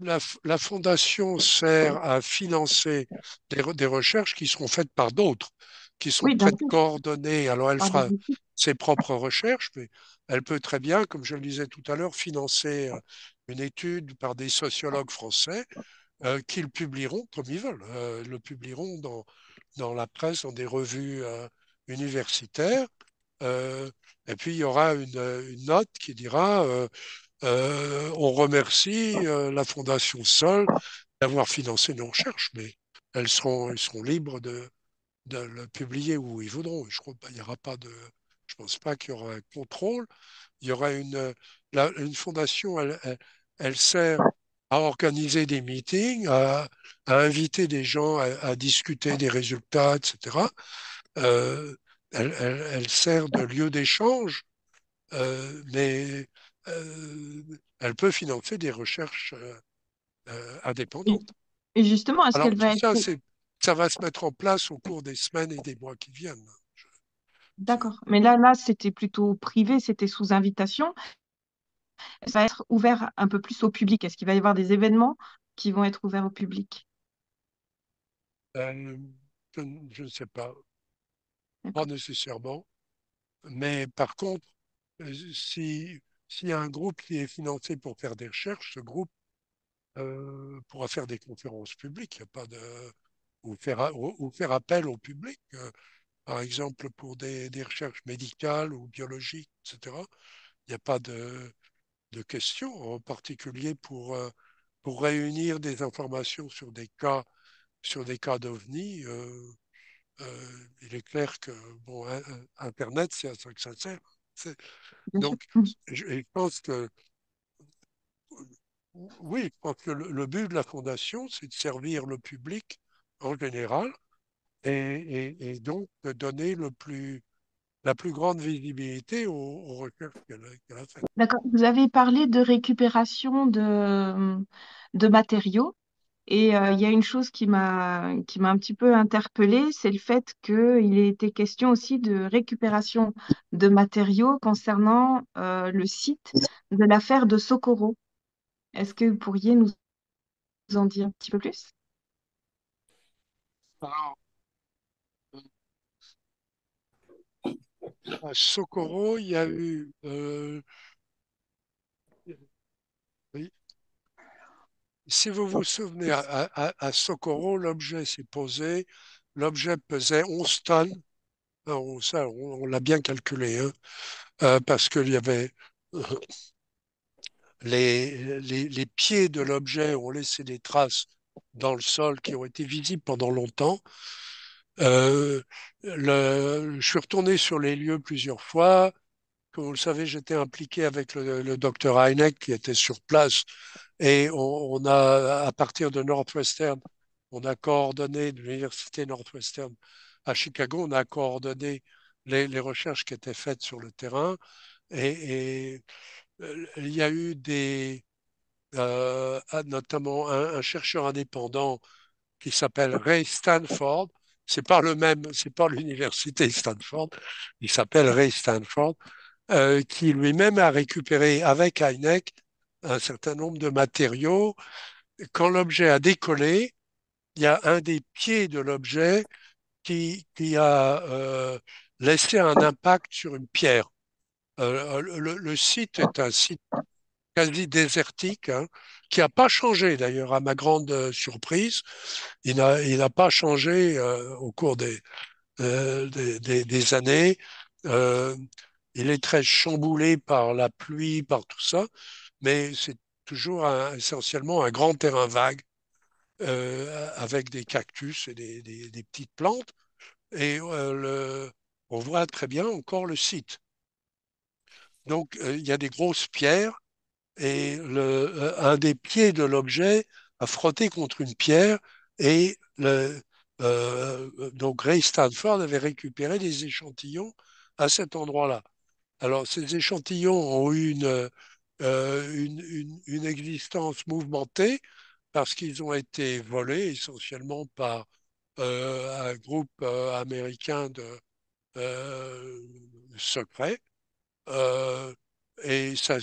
la fondation sert à financer des recherches qui seront faites par d'autres, qui seront oui, bien peut-être sûr, coordonnées. Alors, elle par des fera équipes. ses propres recherches, mais elle peut très bien, comme je le disais tout à l'heure, financer une étude par des sociologues français qui le publieront comme ils veulent, le publieront dans la presse, dans des revues universitaires. Euh, et puis, il y aura une note qui dira on remercie la Fondation Sol d'avoir financé nos recherches, mais ils seront libres de le publier où ils voudront. Je crois pas, il y aura pas de, je pense pas qu'il y aura un contrôle. Il y aura une fondation, elle sert à organiser des meetings, à inviter des gens à discuter des résultats, etc. Euh, elle sert de lieu d'échange, mais elle peut financer des recherches Et, indépendante. et justement, est-ce Alors qu'elle tout va être... ça, ça va se mettre en place au cours des semaines et des mois qui viennent. C'est- D'accord. Mais là, c'était plutôt privé, c'était sous invitation. Ça va être ouvert un peu plus au public. Est-ce qu'il va y avoir des événements qui vont être ouverts au public? euh, je ne sais pas, pas D'accord. nécessairement. Mais par contre, s'il y a un groupe qui est financé pour faire des recherches, ce groupe pourra faire des conférences publiques. Il y a pas de, ou faire appel au public, par exemple pour des recherches médicales ou biologiques, etc. Il n'y a pas de questions, en particulier pour réunir des informations sur des cas d'OVNI. Il est clair que bon, Internet, c'est à ça que ça sert. C'est- Bien sûr. Donc, je pense que oui, je pense que le but de la fondation, c'est de servir le public en général et donc de donner la plus grande visibilité aux recherches qu'elle a faites. D'accord. Vous avez parlé de récupération de matériaux. Et il y a une chose qui m'a un petit peu interpellée, c'est le fait qu'il ait été question aussi de récupération de matériaux concernant le site de l'affaire de Socorro. Est-ce que vous pourriez nous en dire un petit peu plus? Alors, à Socorro, il y a eu, oui, si vous vous souvenez, à Socorro, l'objet s'est posé, l'objet pesait 11 tonnes. Alors, ça, on l'a bien calculé, hein, parce qu'il y avait les pieds de l'objet ont laissé des traces dans le sol qui ont été visibles pendant longtemps. Euh, je suis retourné sur les lieux plusieurs fois. Comme vous le savez, j'étais impliqué avec le docteur Heineck qui était sur place et on a, à partir de Northwestern, on a coordonné, de l'université Northwestern à Chicago, on a coordonné les recherches qui étaient faites sur le terrain et il y a eu notamment un chercheur indépendant qui s'appelle Ray Stanford. C'est pas l'université Stanford, il s'appelle Ray Stanford, qui lui-même a récupéré avec Heineck un certain nombre de matériaux. Quand l'objet a décollé, il y a un des pieds de l'objet qui a laissé un impact sur une pierre. Le site est un site quasi désertique, hein, qui n'a pas changé d'ailleurs, à ma grande surprise. Il n'a pas changé au cours des années. Euh, il est très chamboulé par la pluie, par tout ça, mais c'est toujours essentiellement un grand terrain vague avec des cactus et des petites plantes. Et on voit très bien encore le site. Donc, il y a des grosses pierres et un des pieds de l'objet a frotté contre une pierre et donc Ray Stanford avait récupéré des échantillons à cet endroit-là. Alors ces échantillons ont eu une existence mouvementée parce qu'ils ont été volés essentiellement par un groupe américain de euh, secret euh, et ça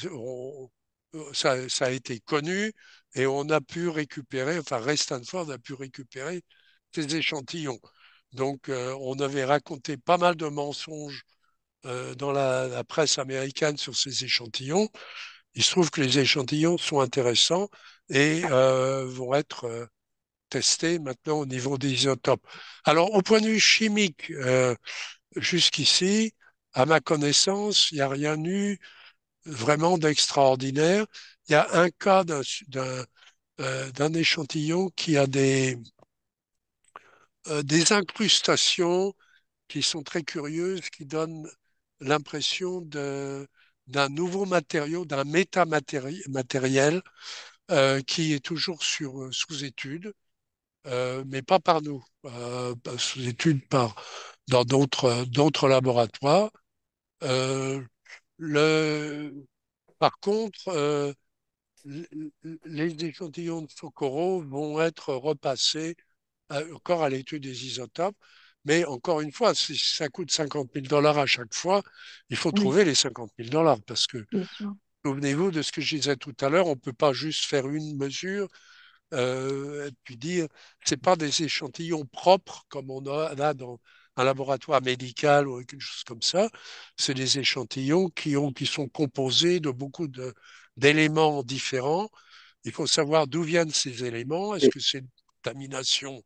a été connu et on a pu récupérer, enfin Ray Stanford a pu récupérer ces échantillons. Donc on avait raconté pas mal de mensonges dans la presse américaine sur ces échantillons. Il se trouve que les échantillons sont intéressants et vont être testés maintenant au niveau des isotopes. Alors au point de vue chimique, jusqu'ici, à ma connaissance, il n'y a rien eu vraiment d'extraordinaire. Il y a un cas d'un échantillon qui a des incrustations qui sont très curieuses, qui donnent l'impression d'un nouveau matériau, d'un métamatériel qui est toujours sous étude, mais pas par nous, sous étude dans d'autres laboratoires. Euh, le, par contre, les échantillons de Socorro vont être repassés encore à l'étude des isotopes. Mais encore une fois, si ça coûte 50 000 $ à chaque fois, il faut Oui, trouver les 50 000 $ parce que, bien sûr. souvenez-vous de ce que je disais tout à l'heure, on ne peut pas juste faire une mesure et puis dire, c'est pas des échantillons propres comme on a dans un laboratoire médical ou quelque chose comme ça. C'est des échantillons qui sont composés de beaucoup d'éléments différents. Il faut savoir d'où viennent ces éléments. Est-ce que c'est une contamination?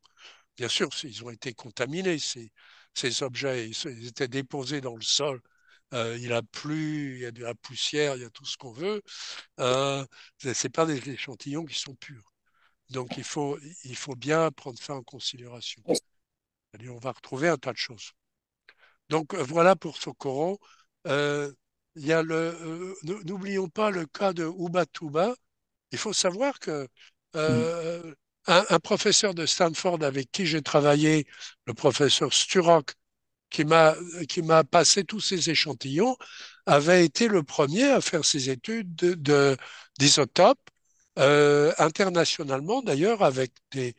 Bien sûr, ils ont été contaminés, ces objets. Ils étaient déposés dans le sol. Il a plu, il y a de la poussière, il y a tout ce qu'on veut. C'est pas des échantillons qui sont purs. Donc il faut bien prendre ça en considération. C'est-à-dire, on va retrouver un tas de choses. Donc voilà pour Socorro. Euh, il y a n'oublions pas le cas de Ubatuba. Il faut savoir que Mm. euh, un professeur de Stanford avec qui j'ai travaillé, le professeur Sturrock, qui m'a passé tous ces échantillons, avait été le premier à faire ses études d'isotopes, internationalement d'ailleurs, avec des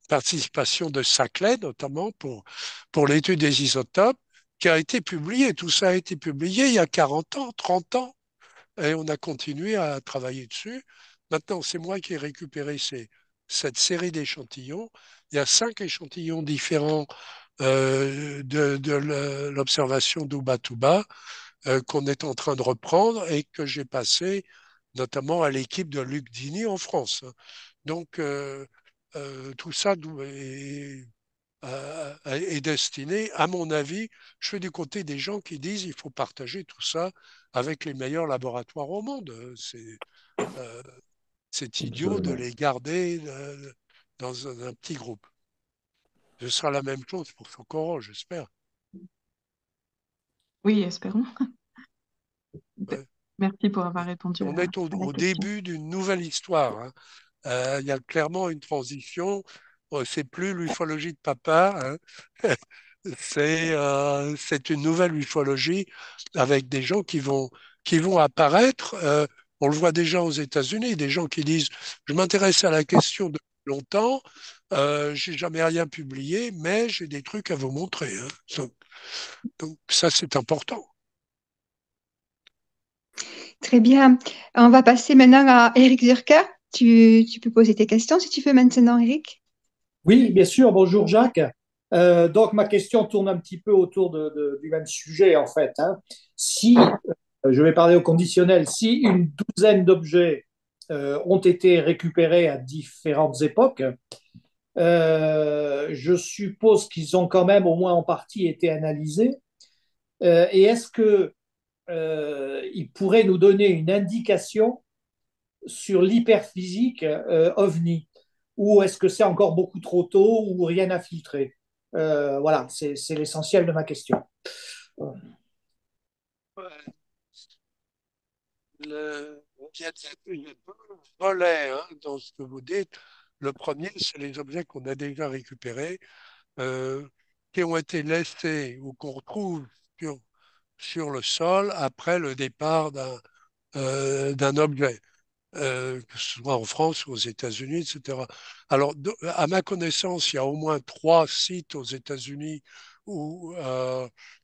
participations de Saclay, notamment pour l'étude des isotopes, qui a été publié. Tout ça a été publié il y a 40 ans, 30 ans, et on a continué à travailler dessus. Maintenant, c'est moi qui ai récupéré cette série d'échantillons. Il y a 5 échantillons différents de l'observation d'Ubatuba qu'on est en train de reprendre et que j'ai passé notamment à l'équipe de Luc Dini en France. Donc, tout ça est destiné, à mon avis, je suis du côté des gens qui disent il faut partager tout ça avec les meilleurs laboratoires au monde. Euh, c'est idiot de Absolument. les garder dans un petit groupe. Ce sera la même chose pour Socorro, j'espère. Oui, espérons. Ouais. Merci pour avoir répondu On est à la au question. début d'une nouvelle histoire, hein. Il y a clairement une transition. C'est plus l'ufologie de papa, hein. C'est une nouvelle ufologie avec des gens qui vont apparaître. On le voit déjà aux États-Unis, des gens qui disent, je m'intéresse à la question depuis longtemps, j'ai jamais rien publié, mais j'ai des trucs à vous montrer, hein. Donc ça, c'est important. Très bien. On va passer maintenant à Eric Zurka. Tu peux poser tes questions si tu veux maintenant, Eric. Oui, bien sûr. Bonjour Jacques. Donc ma question tourne un petit peu autour du même sujet en fait, hein. Si, je vais parler au conditionnel, si une douzaine d'objets ont été récupérés à différentes époques, je suppose qu'ils ont quand même au moins en partie été analysés. Et est-ce que il pourrait nous donner une indication sur l'hyperphysique OVNI? Ou est-ce que c'est encore beaucoup trop tôt ou rien à filtrer? Voilà, c'est l'essentiel de ma question. Il y a deux volets hein, dans ce que vous dites. Le premier, c'est les objets qu'on a déjà récupérés, euh, qui ont été laissés ou qu'on retrouve sur le sol après le départ d'un objet, que ce soit en France ou aux États-Unis, etc. Alors, à ma connaissance, il y a au moins 3 sites aux États-Unis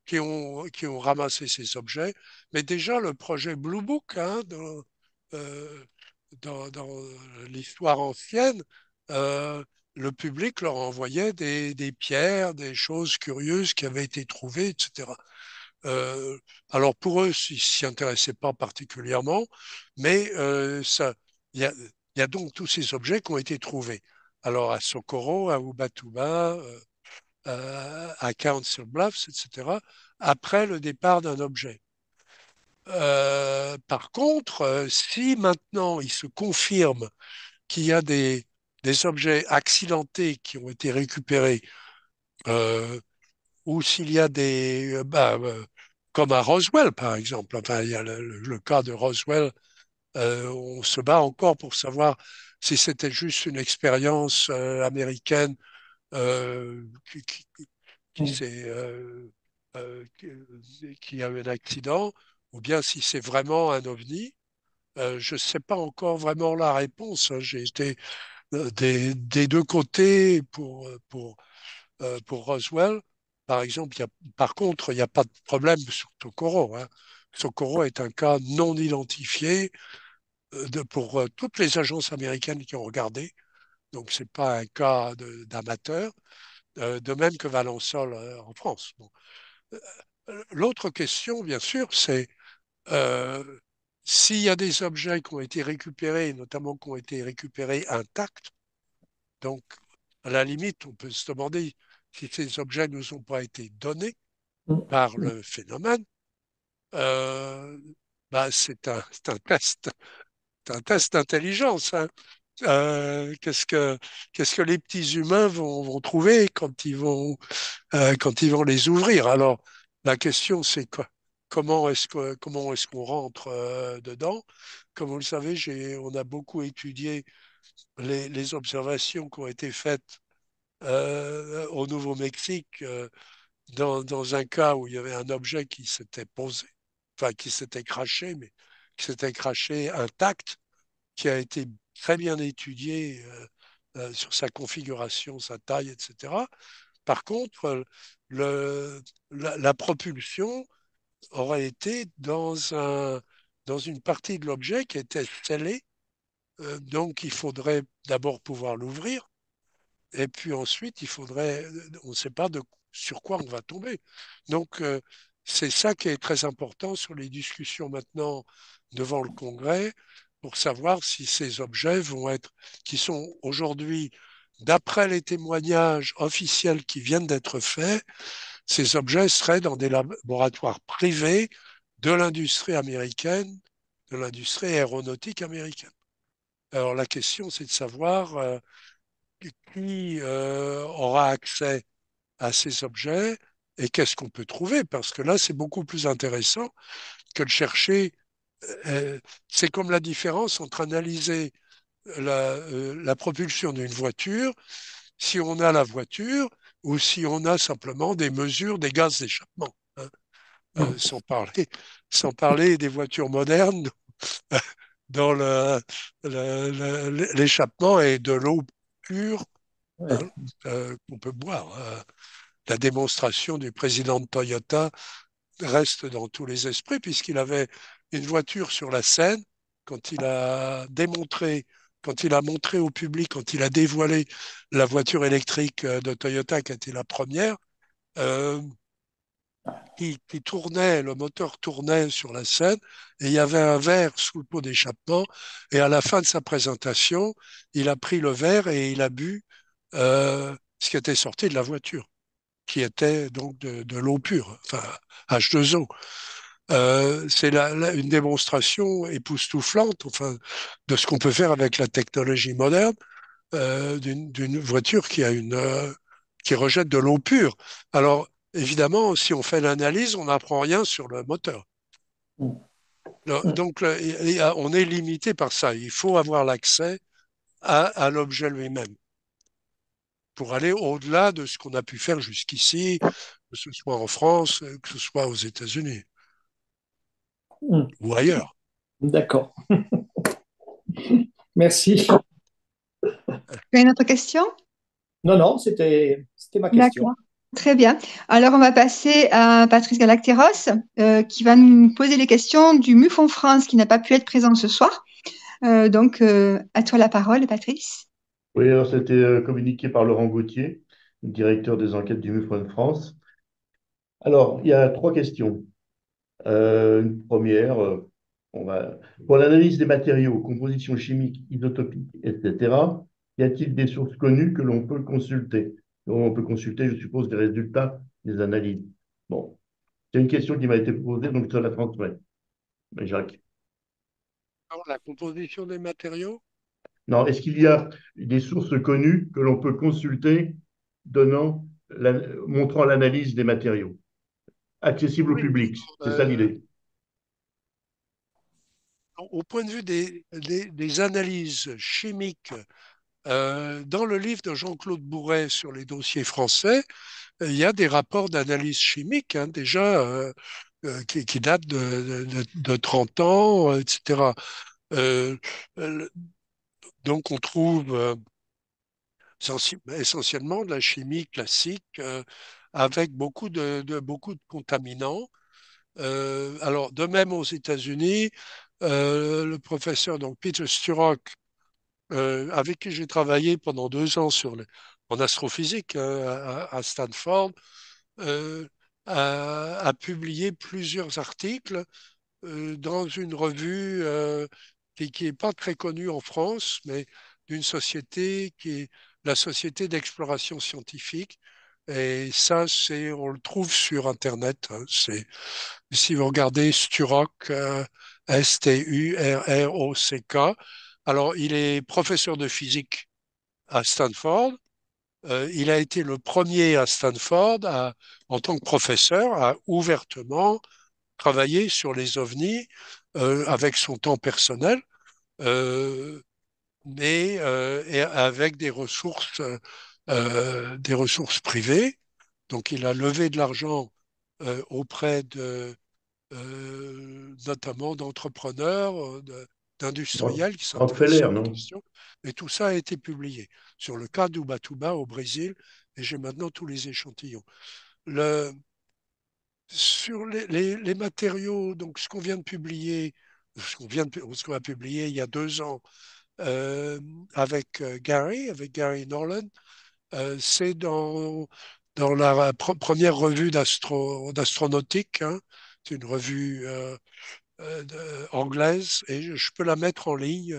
qui ont ramassé ces objets. Mais déjà, le projet Blue Book, hein, euh, dans l'histoire ancienne, euh, le public leur envoyait des pierres, des choses curieuses qui avaient été trouvées, etc. Euh, alors pour eux, ils s'y intéressaient pas particulièrement, mais il y a donc tous ces objets qui ont été trouvés. Alors à Socorro, à Ubatuba, à Council Bluffs, etc., après le départ d'un objet. Par contre, si maintenant il se confirme qu'il y a des objets accidentés qui ont été récupérés, euh, ou s'il y a comme à Roswell, par exemple. Enfin, il y a le cas de Roswell. On se bat encore pour savoir si c'était juste une expérience américaine euh, qui, qui, qui s'est, qui a eu un accident, ou bien si c'est vraiment un ovni. Je ne sais pas encore vraiment la réponse, hein. J'ai été des deux côtés pour Roswell. Par exemple, par contre, il n'y a pas de problème sur Socorro, hein. Socorro est un cas non identifié pour toutes les agences américaines qui ont regardé. Donc, ce n'est pas un cas d'amateur, de même que Valençol en France. Bon. L'autre question, bien sûr, c'est euh, s'il y a des objets qui ont été récupérés, notamment qui ont été récupérés intacts, donc à la limite, on peut se demander si ces objets ne nous ont pas été donnés par le phénomène. Euh, c'est un test d'intelligence, hein. Euh, qu'est-ce que, qu'est-ce que les petits humains vont trouver quand ils vont les ouvrir? Alors, la question, c'est quoi? Comment est-ce qu'on rentre dedans? Comme vous le savez, on a beaucoup étudié les observations qui ont été faites au Nouveau-Mexique dans un cas où il y avait un objet qui s'était posé, enfin qui s'était craché, mais qui s'était craché intact, qui a été très bien étudié sur sa configuration, sa taille, etc. Par contre, la propulsion aurait été dans une partie de l'objet qui était scellée, donc il faudrait d'abord pouvoir l'ouvrir, et puis ensuite, on ne sait pas sur quoi on va tomber. Donc, c'est ça qui est très important sur les discussions maintenant devant le Congrès pour savoir si ces objets qui sont aujourd'hui, d'après les témoignages officiels qui viennent d'être faits, ces objets seraient dans des laboratoires privés de l'industrie américaine, de l'industrie aéronautique américaine. Alors, la question, c'est de savoir qui aura accès à ces objets et qu'est-ce qu'on peut trouver, parce que là, c'est beaucoup plus intéressant que de chercher. C'est comme la différence entre analyser la propulsion d'une voiture, si on a la voiture ou si on a simplement des mesures des gaz d'échappement, hein. Sans parler des voitures modernes dans l'échappement et de l'eau pure, Ouais. hein, qu'on peut boire. La démonstration du président de Toyota reste dans tous les esprits puisqu'il avait une voiture sur la scène quand il a démontré, quand il a montré au public, quand il a dévoilé la voiture électrique de Toyota qui était la première, euh, qui tournait, le moteur tournait sur la scène et il y avait un verre sous le pot d'échappement et à la fin de sa présentation, il a pris le verre et il a bu ce qui était sorti de la voiture, qui était donc de l'eau pure, enfin H2O. C'est une démonstration époustouflante, enfin, de ce qu'on peut faire avec la technologie moderne, d'une voiture qui rejette de l'eau pure. Alors, évidemment, si on fait l'analyse, on n'apprend rien sur le moteur. Donc, on est limité par ça. Il faut avoir l'accès à l'objet lui-même pour aller au-delà de ce qu'on a pu faire jusqu'ici, que ce soit en France, que ce soit aux États-Unis ou ailleurs. D'accord. Merci. Tu as une autre question? Non, non, c'était ma question. D'accord. Très bien. Alors, on va passer à Patrice Galacteros, qui va nous poser les questions du MUFON France, qui n'a pas pu être présent ce soir. À toi la parole, Patrice. Oui, alors c'était communiqué par Laurent Gauthier, directeur des enquêtes du MUFON de France. Alors, il y a trois questions. Une première, pour l'analyse des matériaux, composition chimique, isotopique, etc., y a-t-il des sources connues que l'on peut consulter? Donc, on peut consulter, je suppose, les résultats des analyses. Bon, c'est une question qui m'a été posée, donc je la transmets. Jacques. Alors, la composition des matériaux? Non, est-ce qu'il y a des sources connues que l'on peut consulter montrant l'analyse des matériaux, accessibles au Oui. public? C'est ça l'idée. Au point de vue des analyses chimiques, dans le livre de Jean-Claude Bourret sur les dossiers français, il y a des rapports d'analyse chimique, hein, déjà qui datent de 30 ans, etc. Euh, euh, donc on trouve essentiellement de la chimie classique avec beaucoup de contaminants. Alors, de même aux États-Unis, le professeur donc Peter Sturrock, avec qui j'ai travaillé pendant 2 ans en astrophysique à Stanford, euh, a publié plusieurs articles dans une revue qui est pas très connue en France, mais d'une société qui est la Société d'exploration scientifique. Et ça, on le trouve sur Internet, hein. Si vous regardez Sturrock, Sturrock, alors il est professeur de physique à Stanford. Il a été le premier à Stanford en tant que professeur à ouvertement travailler sur les ovnis avec son temps personnel, euh, mais et avec des ressources privées. Donc, il a levé de l'argent auprès notamment d'entrepreneurs, Rock- d'industriels qui s'intéressaient Rockefeller, à la non? question. Et tout ça a été publié sur le cas d'Ubatuba au Brésil. Et j'ai maintenant tous les échantillons. Le, Sur les matériaux, donc ce qu'on vient de publier, ce qu'on a publié il y a 2 ans euh, avec Gary Norland, c'est dans la première revue d'astronautique, hein. C'est une revue anglaise et je peux la mettre en ligne.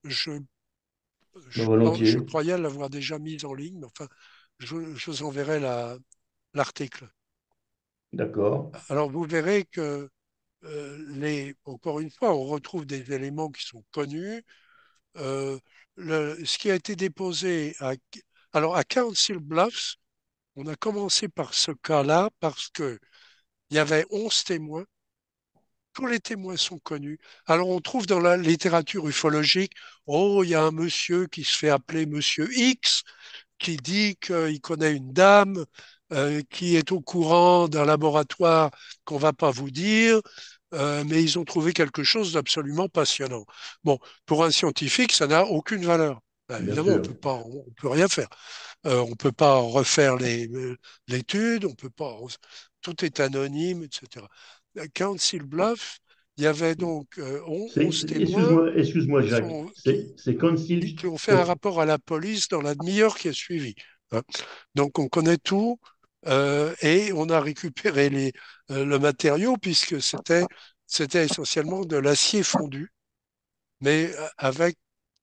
Je, Ben, je volontiers. croyais l'avoir déjà mise en ligne, mais enfin, je vous enverrai l'article. D'accord. Alors vous verrez que encore une fois, on retrouve des éléments qui sont connus. Euh, ce qui a été déposé alors à Council Bluffs, on a commencé par ce cas-là parce que il y avait 11 témoins. Tous les témoins sont connus. Alors on trouve dans la littérature ufologique, oh, il y a un monsieur qui se fait appeler Monsieur X, qui dit qu'il connaît une dame qui est au courant d'un laboratoire qu'on va pas vous dire, mais ils ont trouvé quelque chose d'absolument passionnant. Bon, pour un scientifique, ça n'a aucune valeur. Ben, Bien évidemment, sûr. on peut rien faire. On peut pas refaire l'étude, on peut pas, tout est anonyme, etc. À Council Bluff, il y avait donc 11 témoins Excuse-moi, qui Jacques. sont, C'est Council. qui ont fait un rapport à la police dans la demi-heure qui a suivi, hein. Donc on connaît tout et on a récupéré le matériau puisque c'était essentiellement de l'acier fondu, mais avec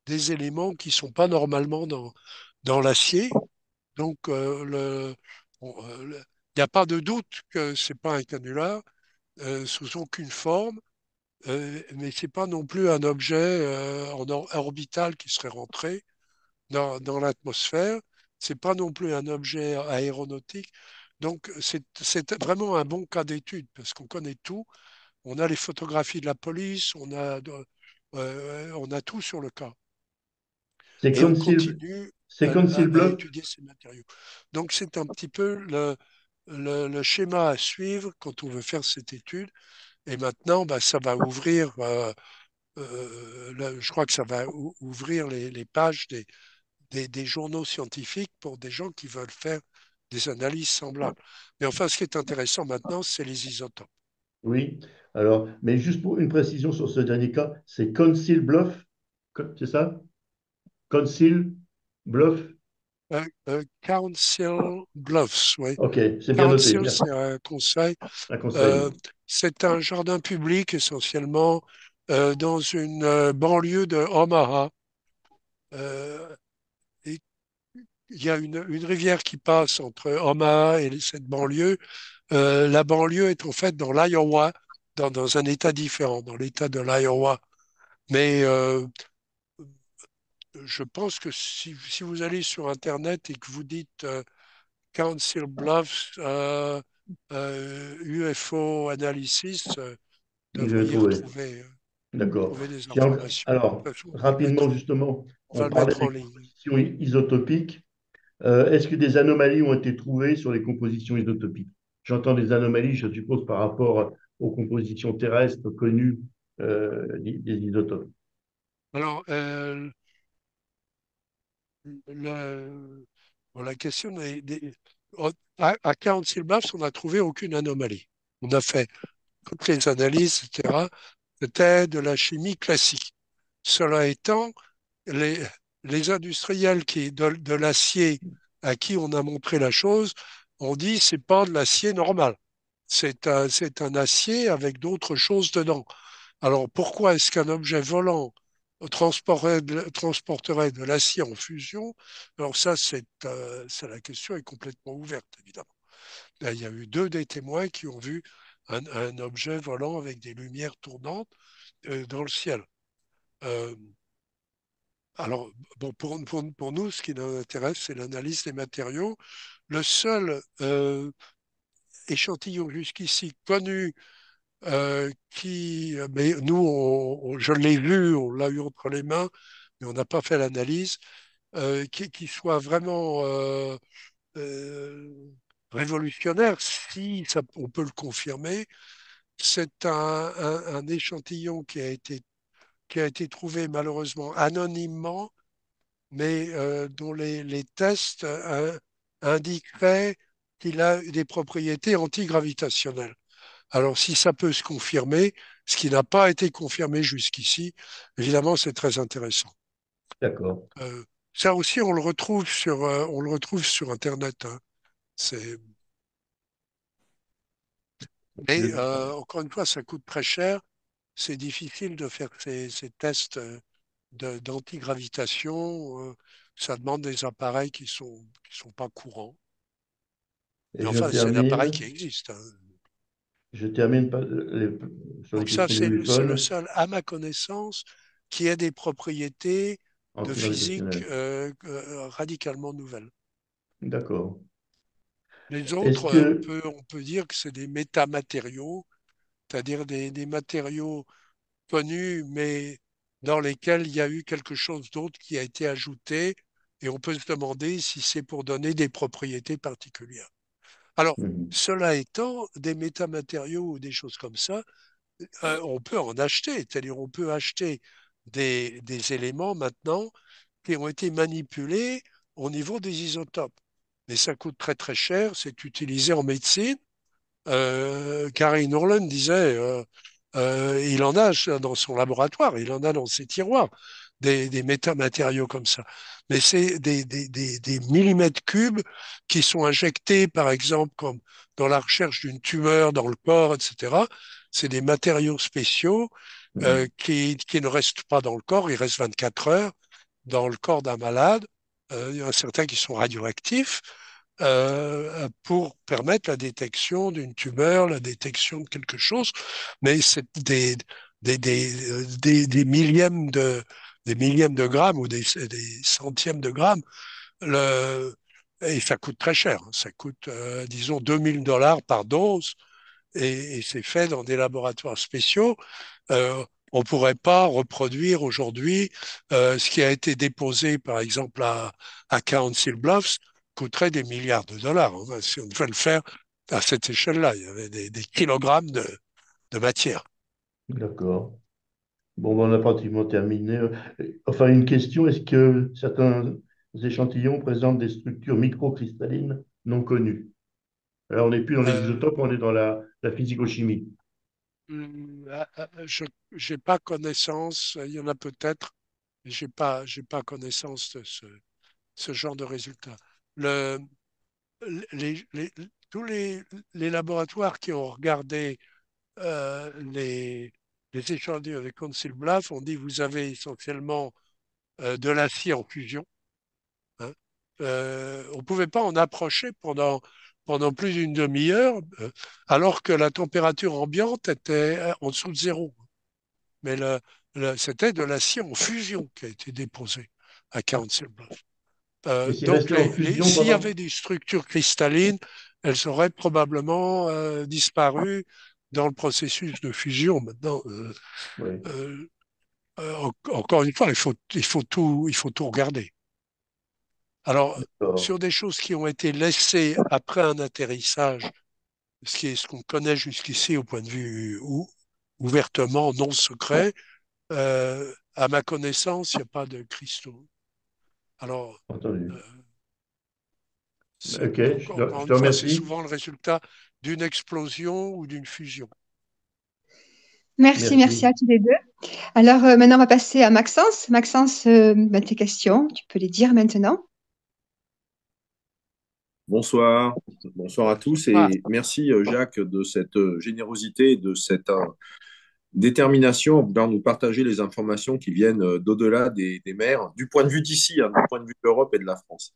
des éléments qui sont pas normalement dans l'acier. Donc il n'y a pas de doute que c'est pas un canular sous aucune forme. Mais c'est pas non plus un objet orbital qui serait rentré dans l'atmosphère. C'est pas non plus un objet aéronautique. Donc, c'est vraiment un bon cas d'étude parce qu'on connaît tout. On a les photographies de la police, on a tout sur le cas. C'est Et on Council. continue C'est Council à Bluff. étudier ces matériaux. Donc, c'est un petit peu le schéma à suivre quand on veut faire cette étude. Et maintenant, bah, ça va ouvrir, je crois que ça va ouvrir les pages des journaux scientifiques pour des gens qui veulent faire des analyses semblables. Mais enfin, ce qui est intéressant maintenant, c'est les isotopes. Oui. Alors, mais juste pour une précision sur ce dernier cas, c'est Council Bluff. C'est ça? Council Bluff. Council Bluffs, oui. Ok, c'est bien noté. Council, Merci. c'est un conseil. Un conseil. Euh, c'est un jardin public essentiellement dans une banlieue de Omaha. Euh, et il y a une rivière qui passe entre Omaha et cette banlieue. La banlieue est en fait dans l'Iowa, dans un État différent, dans l'État de l'Iowa. Mais je pense que si vous allez sur Internet et que vous dites Council Bluffs UFO Analysis, Je vais le devriez trouver. D'accord. trouver des Tiens, informations. alors, De toute façon, rapidement, justement, on on va le parlait mettre en des ligne. compositions isotopiques. Est-ce que des anomalies ont été trouvées sur les compositions isotopiques? J'entends des anomalies, je suppose, par rapport aux compositions terrestres connues des isotopes. Alors, bon, la question à 46 Bluffs, on n'a trouvé aucune anomalie. On a fait toutes les analyses, etc. C'était de la chimie classique. Cela étant, les, les industriels de l'acier à qui on a montré la chose ont dit c'est pas de l'acier normal. C'est un acier avec d'autres choses dedans. Alors pourquoi est-ce qu'un objet volant transporterait de l'acier en fusion? Alors ça, la question est complètement ouverte, évidemment. Là, il y a eu deux des témoins qui ont vu un objet volant avec des lumières tournantes dans le ciel. Euh, alors, bon, pour nous, ce qui nous intéresse, c'est l'analyse des matériaux. Le seul échantillon jusqu'ici connu mais nous, je l'ai vu, on l'a eu entre les mains, mais on n'a pas fait l'analyse, qui soit vraiment euh, révolutionnaire, si ça, on peut le confirmer. C'est un échantillon qui a été trouvé malheureusement anonymement, mais dont les tests indiqueraient qu'il a des propriétés antigravitationnelles. Alors, si ça peut se confirmer, ce qui n'a pas été confirmé jusqu'ici, évidemment, c'est très intéressant. D'accord. Euh, Ça aussi, on le retrouve sur Internet, hein. C'est, mais Le- encore une fois, ça coûte très cher. C'est difficile de faire ces tests d'antigravitation. Ça demande des appareils qui sont pas courants. Et Mais enfin, c'est un appareil qui existe, hein. je termine sur les Donc ça, questions c'est le d'Ulyphone seul, à ma connaissance, qui a des propriétés de physique antigravitationnelles. radicalement nouvelles. D'accord. Les Est-ce autres, que, on peut dire que c'est des métamatériaux, c'est-à-dire des matériaux connus, mais dans lesquels il y a eu quelque chose d'autre qui a été ajouté, et on peut se demander si c'est pour donner des propriétés particulières. Alors, Mhm. cela étant, des métamatériaux ou des choses comme ça, on peut en acheter, c'est-à-dire on peut acheter des éléments maintenant qui ont été manipulés au niveau des isotopes. Mais ça coûte très très cher, c'est utilisé en médecine. Gary Nolan disait, il en a dans son laboratoire, il en a dans ses tiroirs, des métamatériaux comme ça. Mais c'est des millimètres cubes qui sont injectés, par exemple, comme dans la recherche d'une tumeur dans le corps, etc. C'est des matériaux spéciaux Mhm. qui ne restent pas dans le corps, ils restent 24 heures dans le corps d'un malade. Il y en a certains qui sont radioactifs pour permettre la détection d'une tumeur, la détection de quelque chose, mais c'est des millièmes de grammes ou des centièmes de grammes. Le, et ça coûte très cher. Ça coûte, disons, $2000 par dose et c'est fait dans des laboratoires spéciaux. On ne pourrait pas reproduire aujourd'hui ce qui a été déposé, par exemple, à Council Bluffs, coûterait des milliards de dollars. Enfin, si on devait le faire à cette échelle-là, il y avait des kilogrammes de matière. D'accord. Bon, ben, on a pratiquement terminé. Enfin, une question, est-ce que certains échantillons présentent des structures microcristallines non connues? Alors, on n'est plus dans les Euh, isotopes, on est dans la physico-chimie. je n'ai pas connaissance, il y en a peut-être, mais j'ai pas connaissance de ce genre de résultat. Le, les, les- tous les laboratoires qui ont regardé euh, les, les échantillons avec Council Bluff ont dit vous avez essentiellement de l'acier en fusion, hein. On ne pouvait pas en approcher pendant plus d'une demi-heure, alors que la température ambiante était en dessous de zéro. Mais c'était de l'acier en fusion qui a été déposé à Council Bluff. Et c'est Donc, resté en fusion s'il y avait pendant... des structures cristallines, elles auraient probablement disparu dans le processus de fusion. Maintenant, Oui, euh, encore une fois, il faut tout regarder. Alors, d'accord. sur des choses qui ont été laissées après un atterrissage, ce qu'on connaît jusqu'ici au point de vue ouvertement non secret, À ma connaissance, il n'y a pas de cristaux. Alors, Entendu. euh, Ok, encore je une te fois, c'est remercie. souvent le résultat d'une explosion ou d'une fusion. Merci, merci à Merci. tous les deux. Alors maintenant, on va passer à Maxence. Maxence, tes questions, tu peux les dire maintenant. Bonsoir, bonsoir à tous Ah, et merci Jacques de cette générosité, de cette détermination à vouloir nous partager les informations qui viennent d'au-delà des mers, du point de vue d'ici, hein, du point de vue de l'Europe et de la France.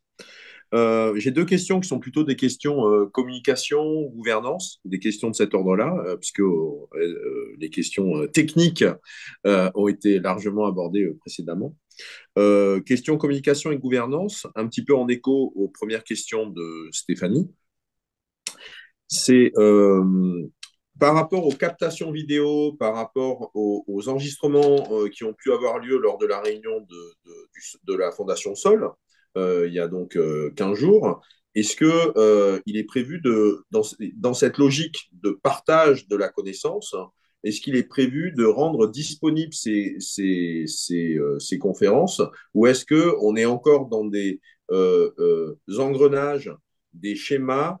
J'ai deux questions qui sont plutôt des questions communication, gouvernance, des questions de cet ordre-là, puisque les questions techniques ont été largement abordées précédemment. Question communication et gouvernance, un petit peu en écho aux premières questions de Stéphanie. C'est par rapport aux captations vidéo, par rapport aux enregistrements qui ont pu avoir lieu lors de la réunion de la Fondation Sol, il y a donc 15 jours, est-ce que il est prévu dans cette logique de partage de la connaissance, est-ce qu'il est prévu de rendre disponibles ces conférences, ou est-ce qu'on est encore dans des engrenages, des schémas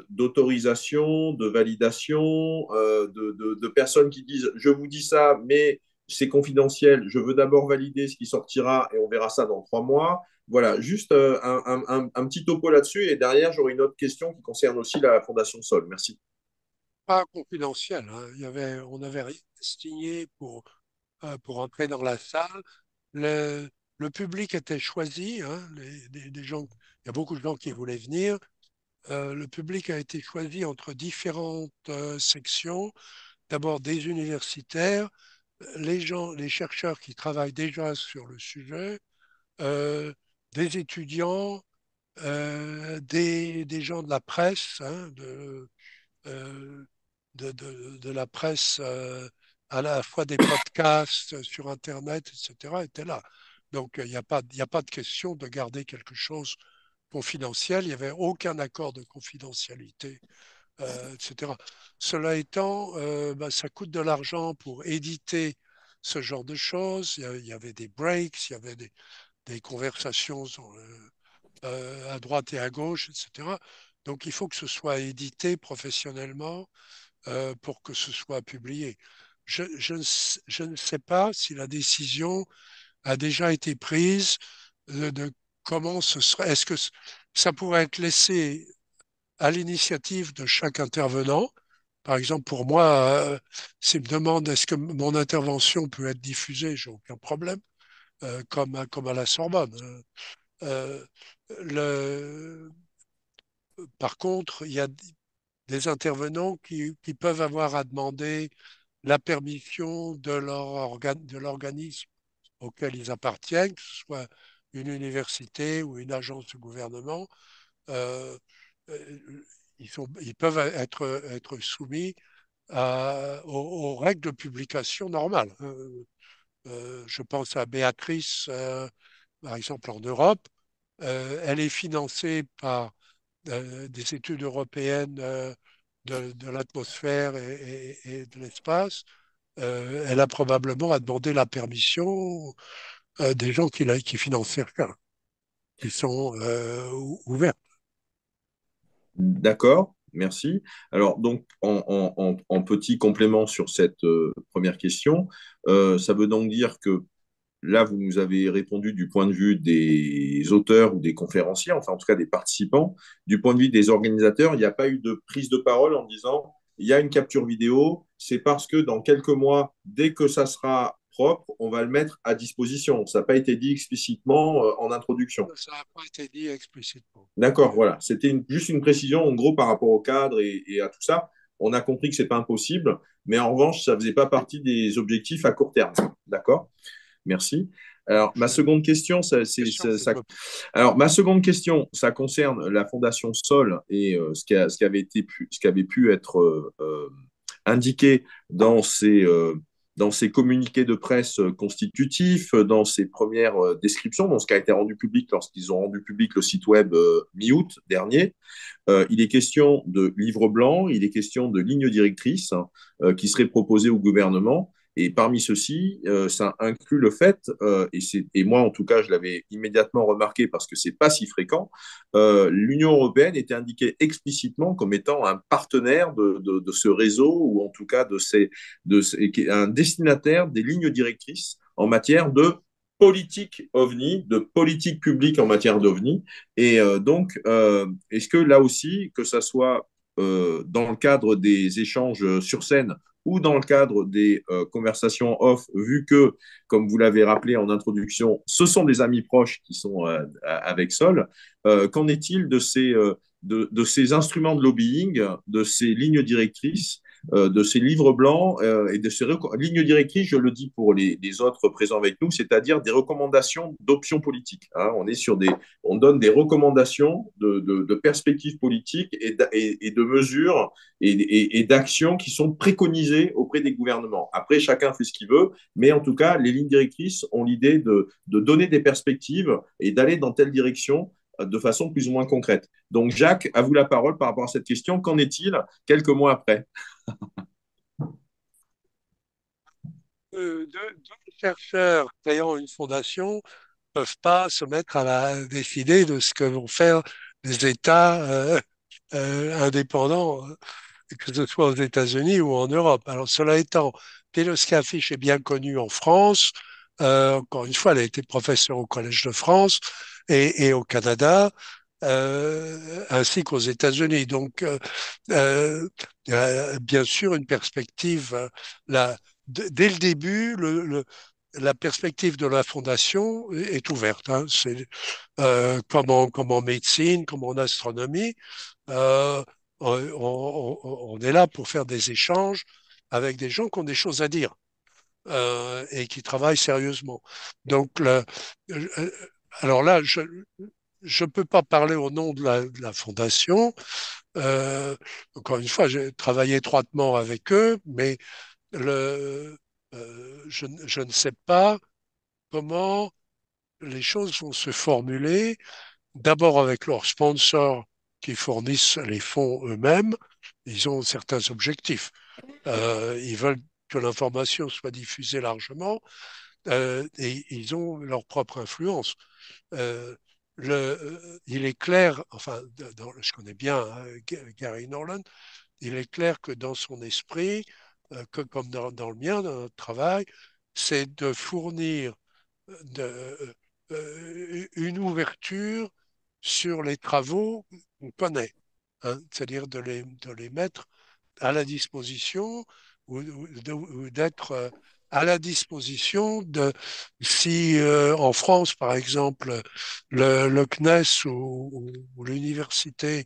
d'autorisation, de validation, de personnes qui disent je vous dis ça, mais c'est confidentiel, je veux d'abord valider ce qui sortira et on verra ça dans 3 mois. Voilà, juste un petit topo là-dessus et derrière j'aurai une autre question qui concerne aussi la Fondation Sol. Merci. pas confidentiel, hein. On avait rien signé pour entrer dans la salle. Le, le public était choisi, hein, des gens, il y a beaucoup de gens qui voulaient venir. Le public a été choisi entre différentes sections. D'abord des universitaires, les chercheurs qui travaillent déjà sur le sujet, euh, des étudiants, des gens de la presse, hein, euh, de la presse, à la fois des podcasts sur Internet, etc., étaient là. Donc, il n'y a pas de question de garder quelque chose confidentiel. Il n'y avait aucun accord de confidentialité, etc. Cela étant, bah, ça coûte de l'argent pour éditer ce genre de choses. Il y avait des breaks, il y avait des conversations à droite et à gauche, etc. Donc il faut que ce soit édité professionnellement pour que ce soit publié. Je ne sais pas si la décision a déjà été prise de comment ce serait. Est-ce que ça pourrait être laissé à l'initiative de chaque intervenant? Par exemple, pour moi, s'il me demande est-ce que mon intervention peut être diffusée, j'ai aucun problème, comme à la Sorbonne. Euh, le, Par contre, il y a des intervenants qui peuvent avoir à demander la permission de l'organisme auquel ils appartiennent, que ce soit une université ou une agence du gouvernement. Euh, euh, ils peuvent être soumis aux règles de publication normales. Je pense à Béatrice, par exemple en Europe. Elle est financée par des études européennes de l'atmosphère et de l'espace. Elle a probablement à demander la permission des gens qui financent certains, qui sont ouverts. D'accord, merci. Alors, donc, en petit complément sur cette première question, ça veut donc dire que là, vous nous avez répondu du point de vue des auteurs ou des conférenciers, enfin en tout cas des participants. Du point de vue des organisateurs, il n'y a pas eu de prise de parole en disant il y a une capture vidéo, c'est parce que dans quelques mois, dès que ça sera propre, on va le mettre à disposition. Ça n'a pas été dit explicitement en introduction. Ça n'a pas été dit explicitement. D'accord, voilà. C'était juste une précision, en gros, par rapport au cadre et à tout ça. On a compris que ce n'est pas impossible, mais en revanche, ça ne faisait pas partie des objectifs à court terme. D'accord? Merci. Alors, ma seconde question, Question, c'est peu. alors, ma seconde question, ça concerne la Fondation Sol et ce qui avait pu être indiqué dans ces communiqués de presse constitutifs, dans ces premières descriptions, dans ce qui a été rendu public lorsqu'ils ont rendu public le site web mi-août dernier. Il est question de livre blanc, il est question de lignes directrices qui seraient proposées au gouvernement. Et parmi ceux-ci, ça inclut le fait, et moi en tout cas je l'avais immédiatement remarqué parce que c'est pas si fréquent, l'Union européenne était indiquée explicitement comme étant un partenaire de ce réseau, ou en tout cas un destinataire des lignes directrices en matière de politique OVNI, de politique publique en matière d'OVNI. Et donc, est-ce que là aussi, que ça soit dans le cadre des échanges sur scène ou dans le cadre des conversations off, vu que, comme vous l'avez rappelé en introduction, ce sont des amis proches qui sont avec Sol, qu'en est-il de ces instruments de lobbying, de ces lignes directrices, de ces livres blancs et de ces lignes directrices, je le dis pour les autres présents avec nous, c'est-à-dire des recommandations d'options politiques. Hein. On donne des recommandations de perspectives politiques et de mesures et d'actions qui sont préconisées auprès des gouvernements. Après, chacun fait ce qu'il veut, mais en tout cas, les lignes directrices ont l'idée de donner des perspectives et d'aller dans telle direction de façon plus ou moins concrète. Donc, Jacques, à vous la parole par rapport à cette question. Qu'en est-il quelques mois après? Deux chercheurs créant une fondation ne peuvent pas se mettre à la décider de ce que vont faire les États indépendants, que ce soit aux États-Unis ou en Europe. Alors, cela étant, Piloska Fish est bien connue en France. Encore une fois, elle a été professeure au Collège de France et au Canada, ainsi qu'aux États-Unis. Donc, bien sûr, une perspective, là, dès le début, la perspective de la fondation est ouverte. Hein. C'est comme en médecine, comme en astronomie. Euh, on est là pour faire des échanges avec des gens qui ont des choses à dire et qui travaillent sérieusement. Donc, euh, alors là, je ne peux pas parler au nom de la fondation. Encore une fois, j'ai travaillé étroitement avec eux, mais je ne sais pas comment les choses vont se formuler. D'abord avec leurs sponsors qui fournissent les fonds eux-mêmes, ils ont certains objectifs. Ils veulent que l'information soit diffusée largement et ils ont leur propre influence. Euh, il est clair, enfin, je connais bien hein, Gary Nolan, il est clair que dans son esprit, comme dans le mien, dans notre travail, c'est de fournir une ouverture sur les travaux qu'on connaît, hein, c'est-à-dire de les mettre à la disposition ou d'être à la disposition de si en France, par exemple, le CNES ou l'université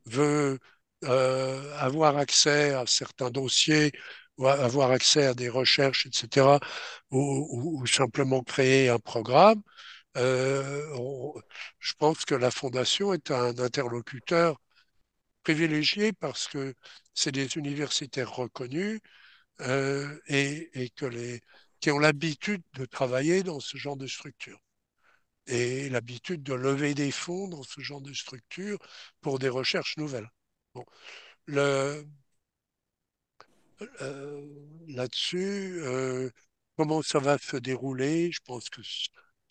veut avoir accès à certains dossiers ou avoir accès à des recherches, etc., ou simplement créer un programme, euh, on- je pense que la Fondation est un interlocuteur privilégié parce que c'est des universitaires reconnus et qui ont l'habitude de travailler dans ce genre de structure et l'habitude de lever des fonds dans ce genre de structure pour des recherches nouvelles. Bon, le, là-dessus, comment ça va se dérouler? Je pense que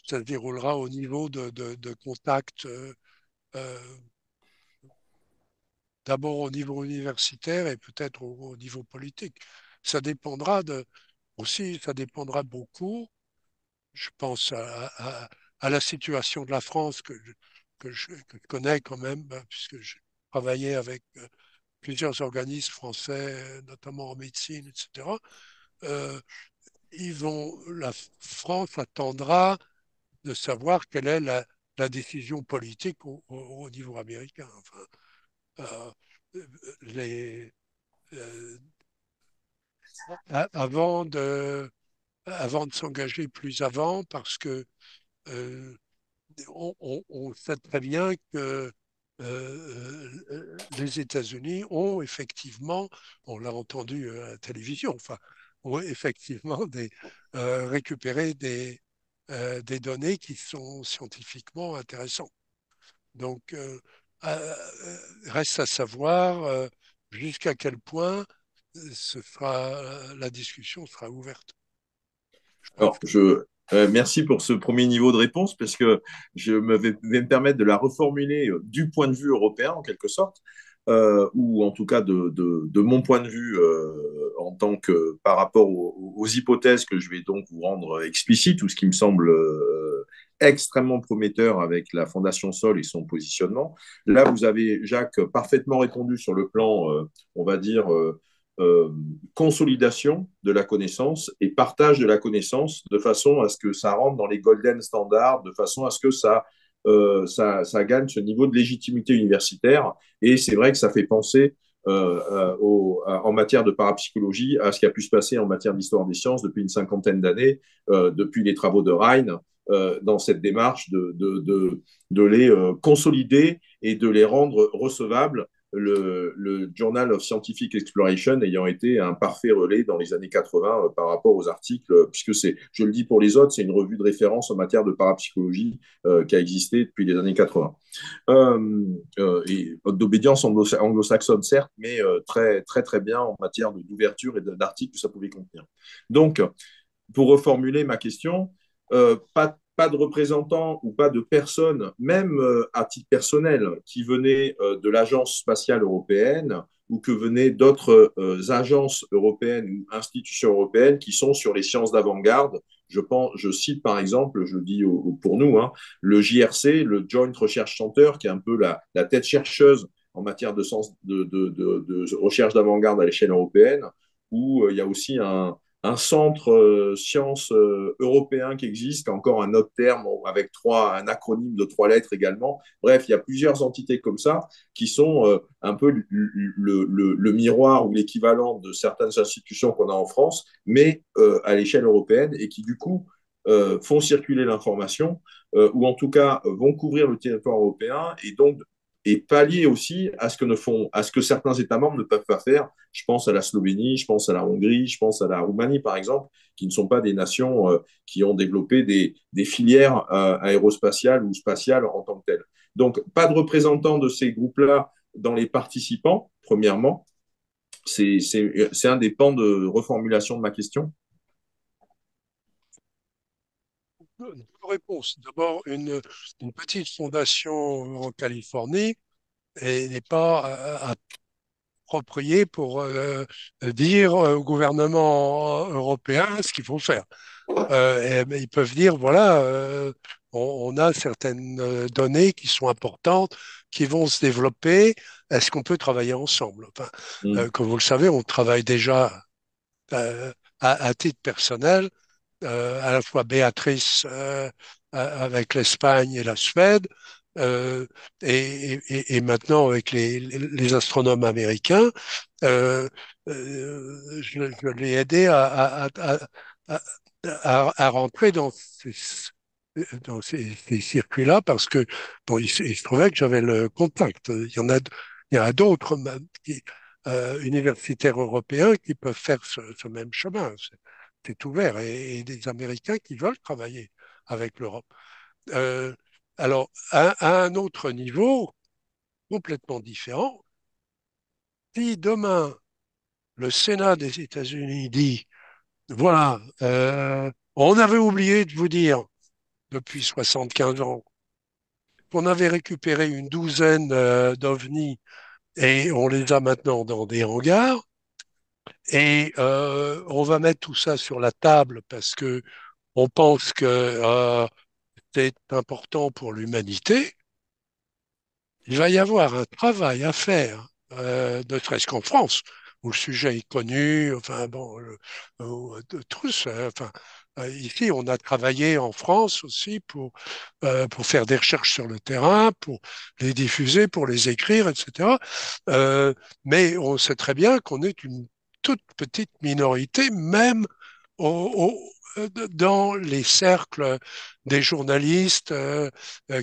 ça se déroulera au niveau de contacts, euh, d'abord au niveau universitaire et peut-être au niveau politique. Ça dépendra aussi, ça dépendra beaucoup, je pense à la situation de la France que je connais quand même, puisque j'ai travaillé avec plusieurs organismes français, notamment en médecine, etc. Euh, la France attendra de savoir quelle est la décision politique au niveau américain. Enfin, euh, les, euh, avant avant de s'engager plus avant, parce que euh, on sait très bien que les États-Unis ont effectivement, on l'a entendu à la télévision, enfin, ont effectivement récupéré des données qui sont scientifiquement intéressantes. Donc, reste à savoir jusqu'à quel point la discussion sera ouverte. Alors, merci pour ce premier niveau de réponse, parce que vais me permettre de la reformuler du point de vue européen, en quelque sorte, ou en tout cas de mon point de vue en tant que par rapport aux hypothèses que je vais donc vous rendre explicites, ou ce qui me semble extrêmement prometteur avec la Fondation Sol et son positionnement. Là, vous avez, Jacques, parfaitement répondu sur le plan, on va dire, euh, consolidation de la connaissance et partage de la connaissance de façon à ce que ça rentre dans les golden standards, de façon à ce que ça gagne ce niveau de légitimité universitaire. Et c'est vrai que ça fait penser en matière de parapsychologie à ce qui a pu se passer en matière d'histoire des sciences depuis une cinquantaine d'années, depuis les travaux de Rhine, dans cette démarche de les consolider et de les rendre recevables, le Journal of Scientific Exploration ayant été un parfait relais dans les années 80 par rapport aux articles, puisque c'est, je le dis pour les autres, c'est une revue de référence en matière de parapsychologie qui a existé depuis les années 80. Et d'obédience anglo-saxonne, certes, mais très, très, très bien en matière d'ouverture et d'articles que ça pouvait contenir. Donc, pour reformuler ma question, pas de représentants ou pas de personnes, même à titre personnel, qui venaient de l'Agence spatiale européenne ou que venaient d'autres agences européennes ou institutions européennes qui sont sur les sciences d'avant-garde. Je cite par exemple, je dis pour nous, hein, le JRC, le Joint Research Center, qui est un peu la tête chercheuse en matière de recherche d'avant-garde à l'échelle européenne, où il y a aussi un centre sciences européen qui existe, qui a encore un autre terme avec un acronyme de 3 lettres également. Bref, il y a plusieurs entités comme ça qui sont un peu le miroir ou l'équivalent de certaines institutions qu'on a en France, mais à l'échelle européenne, et qui du coup font circuler l'information, ou en tout cas vont couvrir le territoire européen, et pallier aussi à ce que certains États membres ne peuvent pas faire. Je pense à la Slovénie, je pense à la Hongrie, je pense à la Roumanie, par exemple, qui ne sont pas des nations qui ont développé des filières aérospatiales ou spatiales en tant que telles. Donc, pas de représentants de ces groupes-là dans les participants, premièrement. C'est un des pans de reformulation de ma question. Deux réponses. D'abord, une petite fondation en Californie n'est pas appropriée pour dire au gouvernement européen ce qu'il faut faire. Mais ils peuvent dire, voilà, on a certaines données qui sont importantes, qui vont se développer. Est-ce qu'on peut travailler ensemble? Enfin, Mm. comme vous le savez, on travaille déjà euh, à titre personnel, à la fois Béatrice avec l'Espagne et la Suède, euh, et maintenant avec les astronomes américains. Euh, je l'ai aidé à, à rentrer dans ces circuits-là parce que bon, il se trouvait que j'avais le contact. Il y en a d'autres universitaires européens qui peuvent faire ce même chemin. C'est ouvert et des Américains qui veulent travailler avec l'Europe. Euh, alors, à un autre niveau, complètement différent, si demain le Sénat des États-Unis dit, voilà, on avait oublié de vous dire depuis 75 ans qu'on avait récupéré une douzaine d'ovnis et on les a maintenant dans des hangars et on va mettre tout ça sur la table parce que on pense que c'est important pour l'humanité. Il va y avoir un travail à faire, ne serait-ce qu'en France, où le sujet est connu, enfin bon, de tous. Enfin, ici, on a travaillé en France aussi pour faire des recherches sur le terrain, pour les diffuser, pour les écrire, etc. Euh, mais on sait très bien qu'on est une toute petite minorité, même dans les cercles des journalistes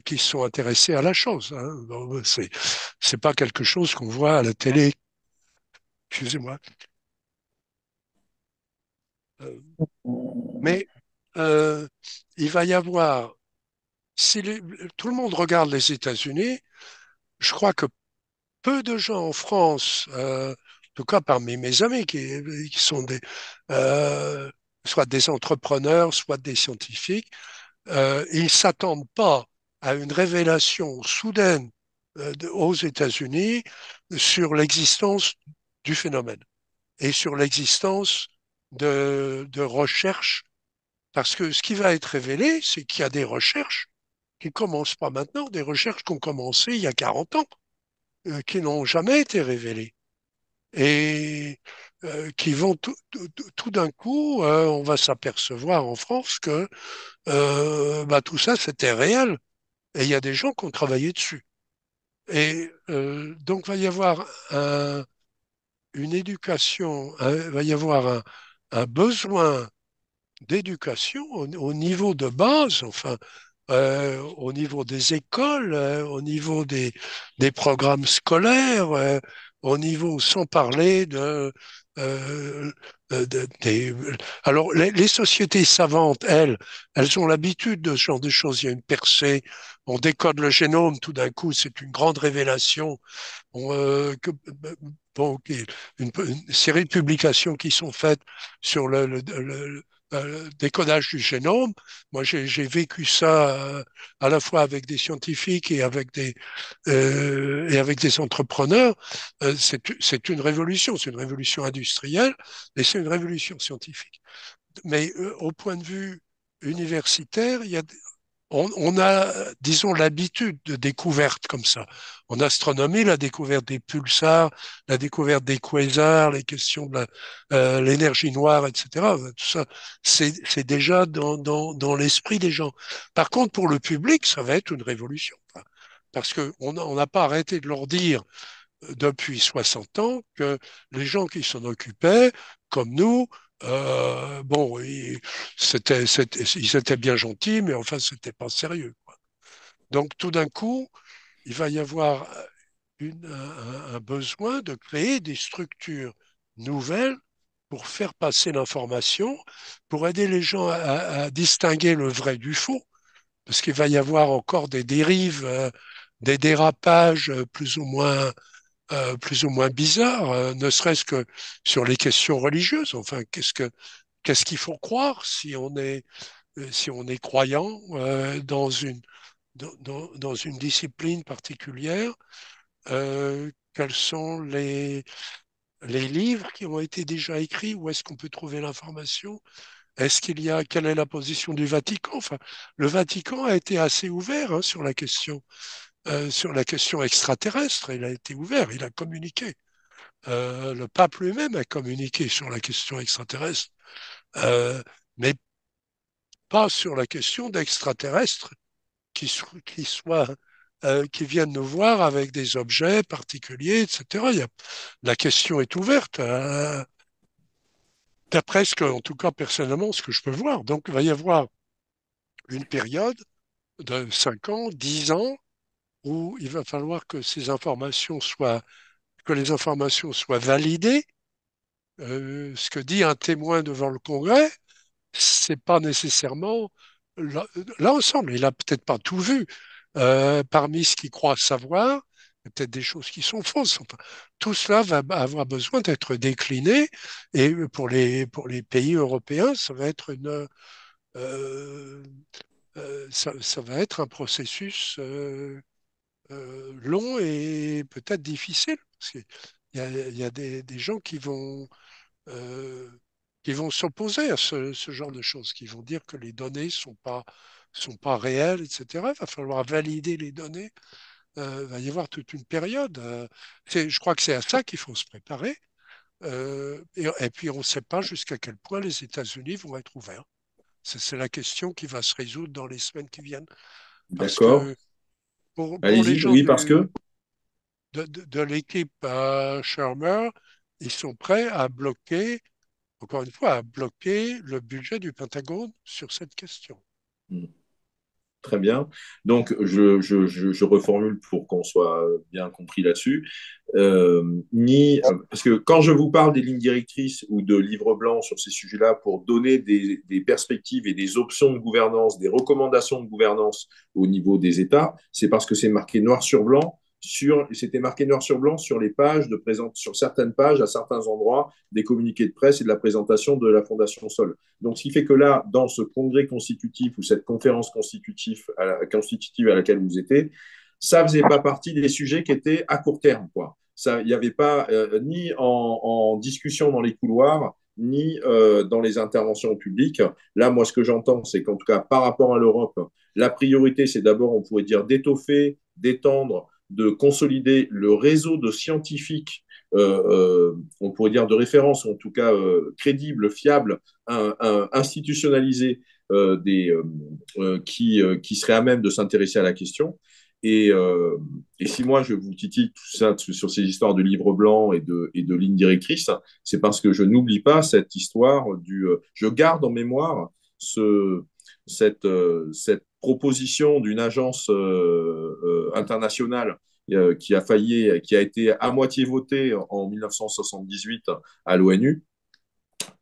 qui sont intéressés à la chose. Hein. Bon, c'est pas quelque chose qu'on voit à la télé. Excusez-moi. Euh, mais euh, il va y avoir, si tout le monde regarde les États-Unis, je crois que peu de gens en France, en tout cas parmi mes amis qui sont des, euh, soit des entrepreneurs, soit des scientifiques, ils ne s'attendent pas à une révélation soudaine aux États-Unis sur l'existence du phénomène et sur l'existence de recherches. Parce que ce qui va être révélé, c'est qu'il y a des recherches qui ne commencent pas maintenant, des recherches qui ont commencé il y a 40 ans, qui n'ont jamais été révélées. Et qui vont tout d'un coup, on va s'apercevoir en France que bah, tout ça, c'était réel. Et il y a des gens qui ont travaillé dessus. Et donc, il va y avoir une éducation, il va y avoir un besoin d'éducation au niveau de base, enfin, au niveau des écoles, au niveau des programmes scolaires, au niveau, sans parler euh, des... Alors, les sociétés savantes, elles ont l'habitude de ce genre de choses. Il y a une percée, on décode le génome, tout d'un coup, c'est une grande révélation. Bon, une série de publications qui sont faites sur le décodage du génome. Moi, j'ai vécu ça à la fois avec des scientifiques et avec des entrepreneurs. C'est une révolution, c'est une révolution industrielle et c'est une révolution scientifique. Mais au point de vue universitaire, on a, disons, l'habitude de découvertes comme ça. En astronomie, la découverte des pulsars, la découverte des quasars, les questions de l'énergie noire, etc. Tout ça, c'est déjà dans l'esprit des gens. Par contre, pour le public, ça va être une révolution. Parce qu'on n'a pas arrêté de leur dire depuis 60 ans que les gens qui s'en occupaient, comme nous, bon, ils étaient bien gentils, mais enfin, c'était pas sérieux, quoi. Donc, tout d'un coup, il va y avoir un besoin de créer des structures nouvelles pour faire passer l'information, pour aider les gens à distinguer le vrai du faux, parce qu'il va y avoir encore des dérives, des dérapages plus ou moins bizarre, ne serait-ce que sur les questions religieuses. Enfin, qu'est-ce qu'il faut croire si on est croyant dans une discipline particulière? Quels sont les livres qui ont été déjà écrits? Où est-ce qu'on peut trouver l'information? Quelle est la position du Vatican? Enfin, le Vatican a été assez ouvert hein, sur la question extraterrestre. Il a été ouvert, il a communiqué. Le pape lui-même a communiqué sur la question extraterrestre, euh, mais pas sur la question d'extraterrestres qui viennent nous voir avec des objets particuliers, etc. La question est ouverte, d'après en tout cas personnellement, ce que je peux voir. Donc, il va y avoir une période de 5 ans, 10 ans, où il va falloir que les informations soient validées. Ce que dit un témoin devant le Congrès, c'est pas nécessairement l'ensemble. Il a peut-être pas tout vu. Parmi ce qu'il croit savoir, il y a peut-être des choses qui sont fausses. Enfin, tout cela va avoir besoin d'être décliné et pour les pays européens, ça va être euh, ça va être un processus long et peut-être difficile parce il y a des gens euh, qui vont s'opposer à ce genre de choses, qui vont dire que les données sont pas réelles, etc. Il va falloir valider les données. Il va y avoir toute une période. Je crois que c'est à ça qu'il faut se préparer. Et puis, on ne sait pas jusqu'à quel point les États-Unis vont être ouverts. C'est la question qui va se résoudre dans les semaines qui viennent. Parce D'accord. que pour les Allez-y. gens Oui, parce que. de l'équipe Shermer, ils sont prêts à bloquer encore une fois, à bloquer le budget du Pentagone sur cette question. Très bien. Donc, je reformule pour qu'on soit bien compris là-dessus. Parce que quand je vous parle des lignes directrices ou de livres blancs sur ces sujets-là pour donner des perspectives et des options de gouvernance, des recommandations de gouvernance au niveau des États, c'est parce que c'est marqué noir sur blanc c'était marqué noir sur blanc sur les pages sur certaines pages, à certains endroits, des communiqués de presse et de la présentation de la Fondation Sol. Donc, ce qui fait que là, dans ce congrès constitutif ou cette conférence constitutive à laquelle vous étiez, ça faisait pas partie des sujets qui étaient à court terme, quoi. Ça, il n'y avait pas ni en discussion dans les couloirs, ni dans les interventions publiques. Là, moi, ce que j'entends, c'est qu'en tout cas, par rapport à l'Europe, la priorité, c'est d'abord, on pourrait dire, d'étoffer, d'étendre, de consolider le réseau de scientifiques, on pourrait dire de référence, ou en tout cas crédibles, fiables, institutionnalisés, qui seraient à même de s'intéresser à la question. Et, euh, et, si moi je vous titille tout ça sur ces histoires de livres blancs et de lignes directrices, c'est parce que je n'oublie pas cette histoire je garde en mémoire cette proposition d'une agence internationale qui a été à moitié votée en 1978 à l'ONU.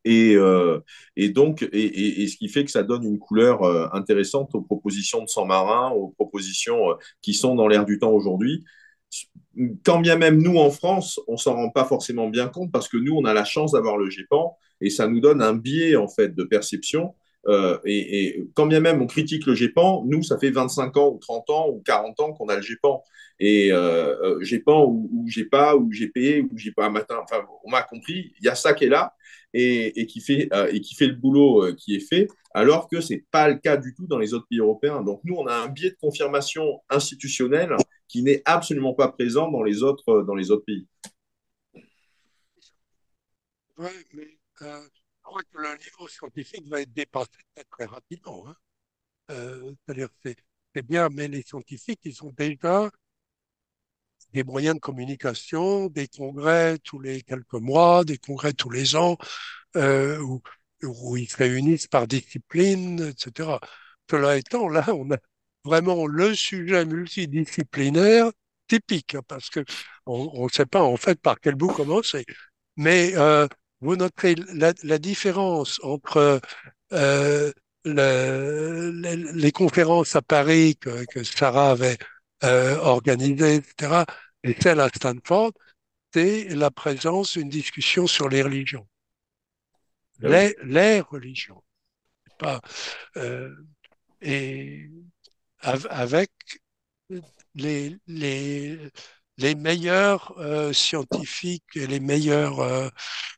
Et ce qui fait que ça donne une couleur intéressante aux propositions de San-Marin, aux propositions qui sont dans l'air du temps aujourd'hui. Quand bien même nous, en France, on s'en rend pas forcément bien compte parce que nous, on a la chance d'avoir le GEPAN et ça nous donne un biais en fait de perception. Et quand bien même on critique le GEPAN, nous, ça fait 25 ans ou 30 ans ou 40 ans qu'on a le GEPAN. Et GEPAN ou GEPA ou GPE ou GEPA matin, enfin, on m'a compris, il y a ça qui est là et qui fait le boulot qui est fait, alors que ce n'est pas le cas du tout dans les autres pays européens. Donc nous, on a un biais de confirmation institutionnelle qui n'est absolument pas présent dans les autres pays. Oui, mais je crois que le niveau scientifique va être dépassé très rapidement. Hein. C'est-à-dire que c'est bien, mais les scientifiques, ils ont déjà des moyens de communication, des congrès tous les quelques mois, des congrès tous les ans, où, où ils se réunissent par discipline, etc. Cela étant, là, on a vraiment le sujet multidisciplinaire typique, hein, parce que on ne sait pas en fait par quel bout commencer. Mais vous noterez la différence entre les conférences à Paris que Sarah avait organisées, etc., et celles à Stanford, c'est la présence d'une discussion sur les religions, Ah oui. les religions, pas, euh, et avec les, les, les meilleurs scientifiques et les meilleurs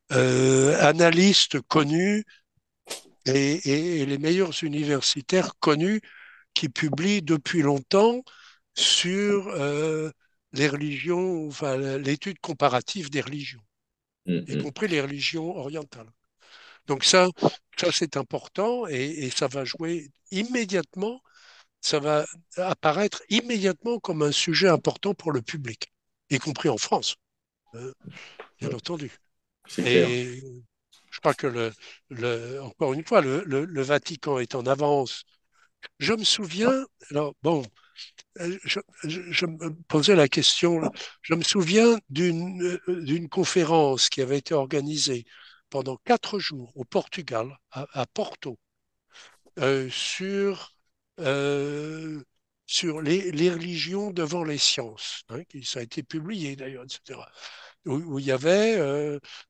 analystes connus et les meilleurs universitaires connus qui publient depuis longtemps sur les religions, enfin l'étude comparative des religions, y Mm-hmm. compris les religions orientales. Donc ça c'est important et ça va jouer immédiatement, ça va apparaître immédiatement comme un sujet important pour le public, y compris en France, euh, bien entendu. C'est clair. Et je crois que encore une fois, le Vatican est en avance. Je me souviens, alors bon, je me posais la question, je me souviens d'une conférence qui avait été organisée pendant 4 jours au Portugal, à Porto, sur, euh, sur les religions devant les sciences, hein, ça a été publié d'ailleurs, etc. Où il y avait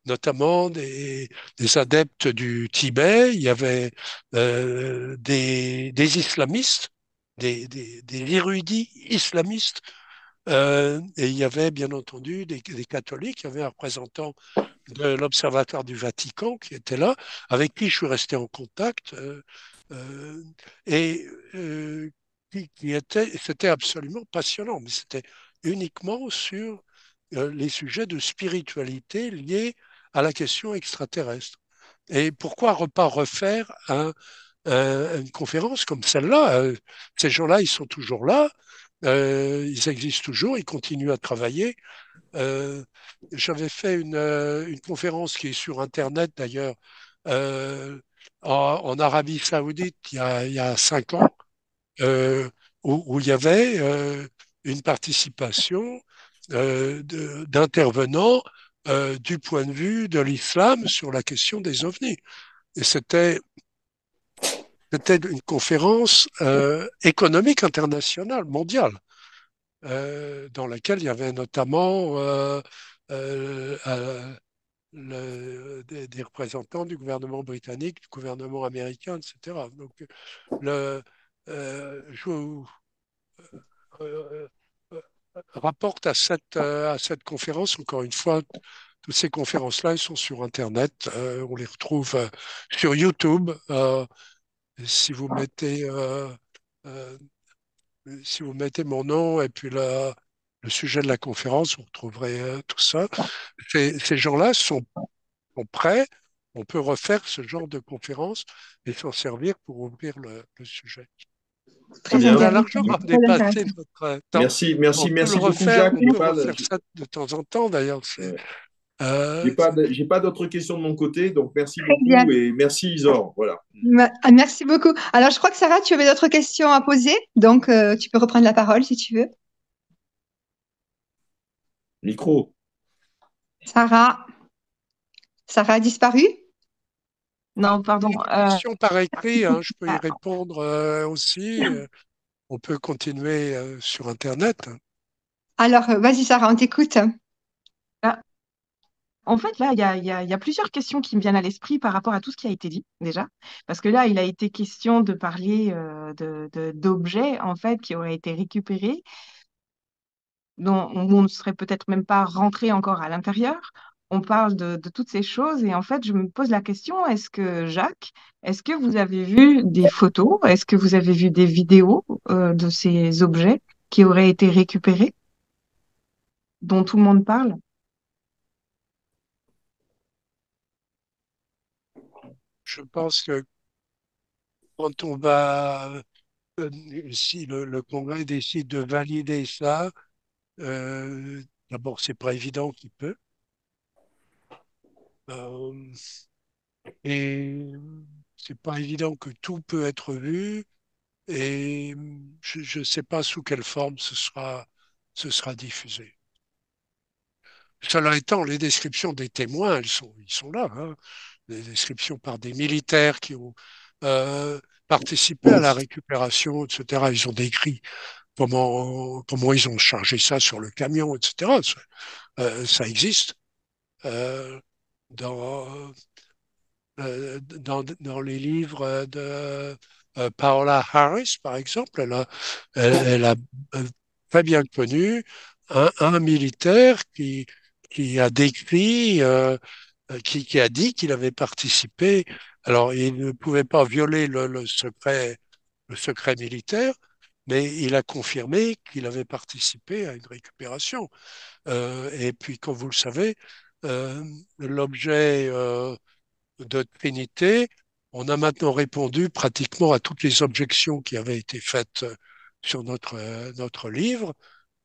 notamment des adeptes du Tibet, il y avait des islamistes, des érudits islamistes, et il y avait bien entendu des catholiques, il y avait un représentant de l'Observatoire du Vatican qui était là, avec qui je suis resté en contact, euh, et c'était absolument passionnant, mais c'était uniquement sur les sujets de spiritualité liés à la question extraterrestre. Et pourquoi pas refaire une conférence comme celle-là? Ces gens-là, ils sont toujours là, ils existent toujours, ils continuent à travailler. Euh, J'avais fait une conférence qui est sur Internet d'ailleurs, euh, en Arabie Saoudite il y a 5 ans, euh, où il y avait une participation d'intervenants du point de vue de l'islam sur la question des ovnis. Et c'était une conférence économique internationale, mondiale. dans laquelle il y avait notamment des représentants du gouvernement britannique, du gouvernement américain, etc. Donc, je vous euh, euh, rapporte à cette conférence, encore une fois, toutes ces conférences-là, elles sont sur Internet. On les retrouve sur YouTube. Si vous mettez, euh, si vous mettez mon nom et puis le sujet de la conférence, vous retrouverez tout ça. Ces gens-là sont prêts. On peut refaire ce genre de conférence et s'en servir pour ouvrir le sujet. Très Très On a bien. intéressant. largement Très dépassé intéressant. notre temps. Merci, On merci, peut le merci beaucoup, refaire, Jacques. on peut refaire ça de temps en temps d'ailleurs. Ouais. Euh, J'ai pas d'autres questions de mon côté, donc merci Très bien. beaucoup et merci Isor. Voilà. Merci beaucoup. Alors, je crois que Sarah, tu avais d'autres questions à poser, donc tu peux reprendre la parole si tu veux. Micro. Sarah, Sarah a disparu? Non, pardon. question par écrit, hein, je peux y Ah, répondre aussi. On peut continuer sur Internet. Alors, vas-y Sarah, on t'écoute. ah, En fait, là, il y a plusieurs questions qui me viennent à l'esprit par rapport à tout ce qui a été dit déjà. Parce que là, il a été question de parler d'objets, en fait, qui auraient été récupérés, dont on ne serait peut-être même pas rentré encore à l'intérieur. On parle de toutes ces choses et en fait, je me pose la question, Jacques, est-ce que vous avez vu des photos, est-ce que vous avez vu des vidéos de ces objets qui auraient été récupérés, dont tout le monde parle? Je pense que quand on va, si le Congrès décide de valider ça, d'abord, c'est pas évident qu'il peut. Euh, et c'est pas évident que tout peut être vu. Et je ne sais pas sous quelle forme ce sera diffusé. Cela étant, les descriptions des témoins, ils sont là, hein. Des descriptions par des militaires qui ont euh, participé à la récupération, etc. Ils ont décrit comment ils ont chargé ça sur le camion, etc. Ça existe. Euh, dans, dans les livres de Paola Harris, par exemple, elle a très bien connu un militaire qui a décrit, qui a dit qu'il avait participé. Alors, il ne pouvait pas violer le secret militaire, mais il a confirmé qu'il avait participé à une récupération. Et puis, comme vous le savez, euh, l'objet de Trinité, on a maintenant répondu pratiquement à toutes les objections qui avaient été faites sur notre livre.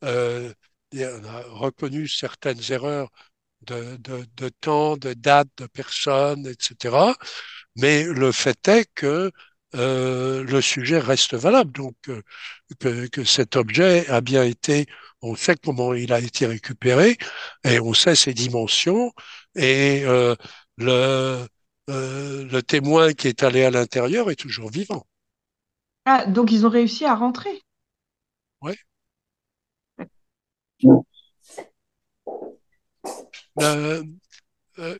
Euh, et on a reconnu certaines erreurs de temps, de date, de personnes, etc. Mais le fait est que le sujet reste valable. Donc, que cet objet a bien été, on sait comment il a été récupéré et on sait ses dimensions et le, le témoin qui est allé à l'intérieur est toujours vivant. Ah, donc ils ont réussi à rentrer. Ouais. Le-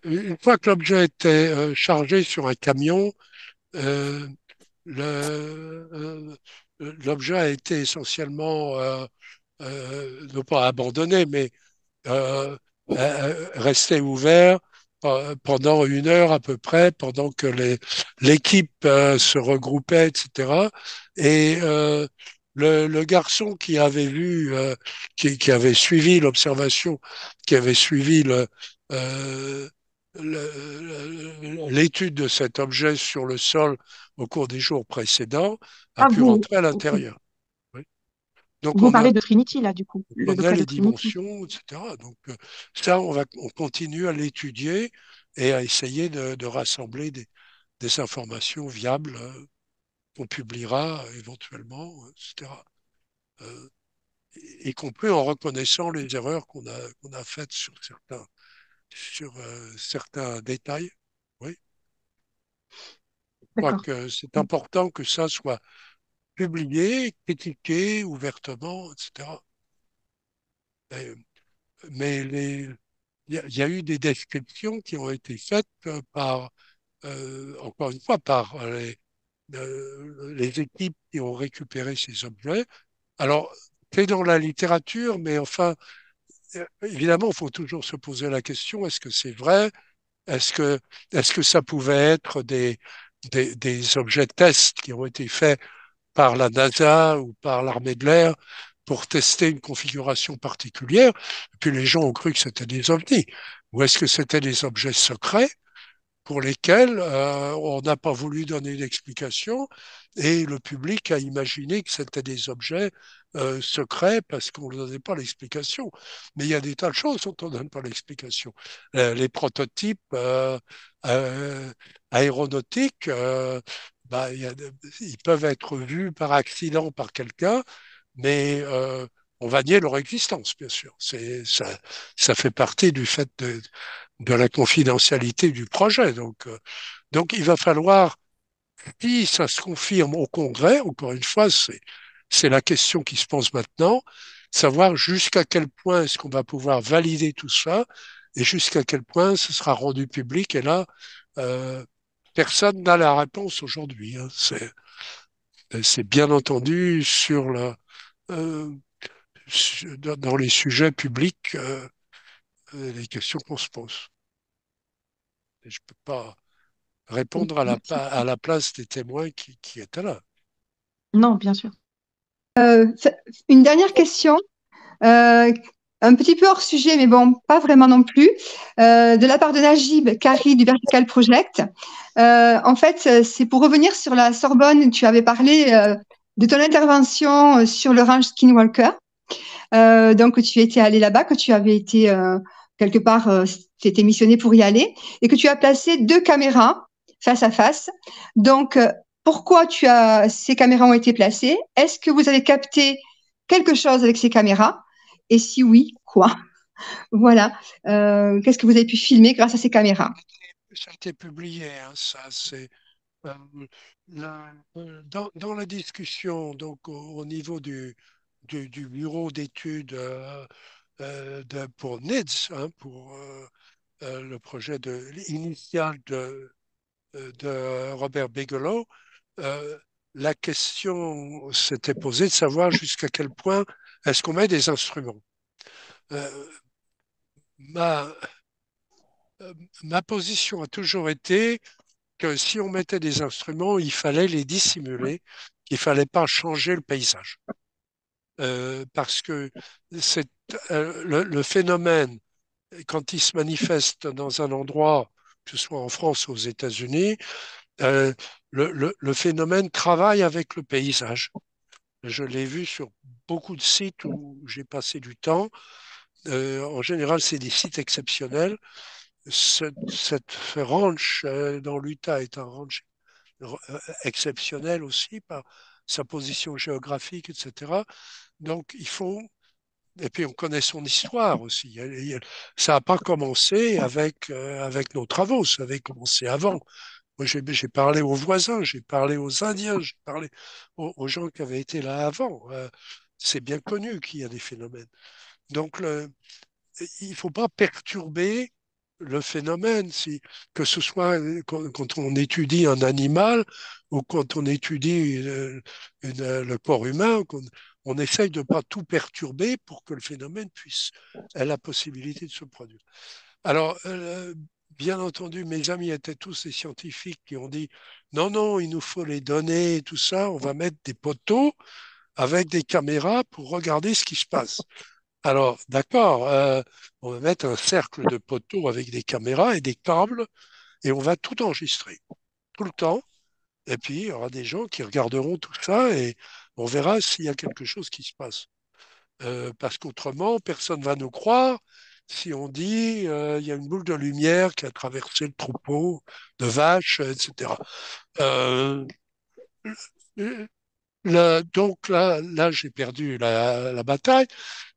une fois que l'objet était chargé sur un camion, euh, l'objet a été essentiellement, non pas abandonné, mais euh, restait ouvert pendant 1 heure à peu près, pendant que l'équipe se regroupait, etc. Et le garçon qui avait vu, qui avait suivi l'observation, qui avait suivi euh, l'étude de cet objet sur le sol au cours des jours précédents, a Ah, pu vous, rentrer à ok. l'intérieur. Oui. Donc Vous parlez de Trinity, là, du coup, on le connaît cas de les Trinity. dimensions, etc. Donc ça, on continue à l'étudier et à essayer de rassembler des informations viables qu'on publiera éventuellement, etc. Euh, y compris en reconnaissant les erreurs qu'on a faites sur certains détails. Oui, je crois D'accord. que c'est important que ça soit publié, critiqué ouvertement, etc. Euh, Mais il y a eu des descriptions qui ont été faites par, encore une fois, par les équipes qui ont récupéré ces objets. Alors, c'est dans la littérature, mais enfin, évidemment, il faut toujours se poser la question, est-ce que c'est vrai? Est-ce que, est-ce que ça pouvait être des objets tests qui ont été faits par la NASA ou par l'armée de l'air pour tester une configuration particulière? Et puis les gens ont cru que c'était des ovnis. Ou est-ce que c'était des objets secrets pour lesquels on n'a pas voulu donner d'explication et le public a imaginé que c'était des objets secrets parce qu'on ne donnait pas l'explication. Mais il y a des tas de choses dont on ne donne pas l'explication. Les prototypes aéronautiques, bah, ils peuvent être vus par accident par quelqu'un, mais on va nier leur existence, bien sûr. Ça fait partie du fait de la confidentialité du projet. Donc il va falloir, si ça se confirme au Congrès, encore une fois, c'est la question qui se pose maintenant, savoir jusqu'à quel point est-ce qu'on va pouvoir valider tout ça et jusqu'à quel point ce sera rendu public. Et là, euh, personne n'a la réponse aujourd'hui, hein. C'est bien entendu sur euh, dans les sujets publics, les questions qu'on se pose. Et je peux pas répondre à la place des témoins qui étaient là. Non, bien sûr. Euh, une dernière question, euh, un petit peu hors sujet, mais bon, pas vraiment non plus, de la part de Najib Kari du Vertical Project. En fait, c'est pour revenir sur la Sorbonne. Tu avais parlé de ton intervention sur le range Skinwalker. Donc, que tu étais allé là-bas, que tu avais été quelque part, tu étais missionné pour y aller, et que tu as placé deux caméras face à face. Donc, pourquoi ces caméras ont été placées? Est-ce que vous avez capté quelque chose avec ces caméras? Et si oui, quoi? Voilà. Qu'est-ce que vous avez pu filmer grâce à ces caméras? Ça a été publié, hein, ça, c'est euh, dans la discussion, donc au niveau du bureau d'études pour NIDS, hein, pour le projet initial de Robert Bigelow, euh, la question s'était posée de savoir jusqu'à quel point est-ce qu'on met des instruments. Euh, ma, ma position a toujours été que si on mettait des instruments, il fallait les dissimuler, il fallait pas changer le paysage. Parce que c'est le phénomène, quand il se manifeste dans un endroit, que ce soit en France ou aux États-Unis, euh, le phénomène travaille avec le paysage. Je l'ai vu sur beaucoup de sites où j'ai passé du temps. En général, c'est des sites exceptionnels. Cette ranch dans l'Utah est un ranch exceptionnel aussi par sa position géographique, etc. Donc, il faut. Et puis, on connaît son histoire aussi. Ça n'a pas commencé avec nos travaux, ça avait commencé avant. Moi, j'ai parlé aux voisins, j'ai parlé aux Indiens, j'ai parlé aux gens qui avaient été là avant. C'est bien connu qu'il y a des phénomènes. Donc, il ne faut pas perturber le phénomène, que ce soit quand on étudie un animal ou quand on étudie le corps humain, on essaye de ne pas tout perturber pour que le phénomène puisse ait la possibilité de se produire. Alors, bien entendu, mes amis étaient tous des scientifiques qui ont dit non, non, il nous faut les données et tout ça, on va mettre des poteaux avec des caméras pour regarder ce qui se passe. Alors, d'accord, on va mettre un cercle de poteaux avec des caméras et des câbles et on va tout enregistrer, tout le temps. Et puis, il y aura des gens qui regarderont tout ça et on verra s'il y a quelque chose qui se passe. Parce qu'autrement, personne ne va nous croire si on dit il y a une boule de lumière qui a traversé le troupeau de vaches, etc. Euh, donc là j'ai perdu la bataille.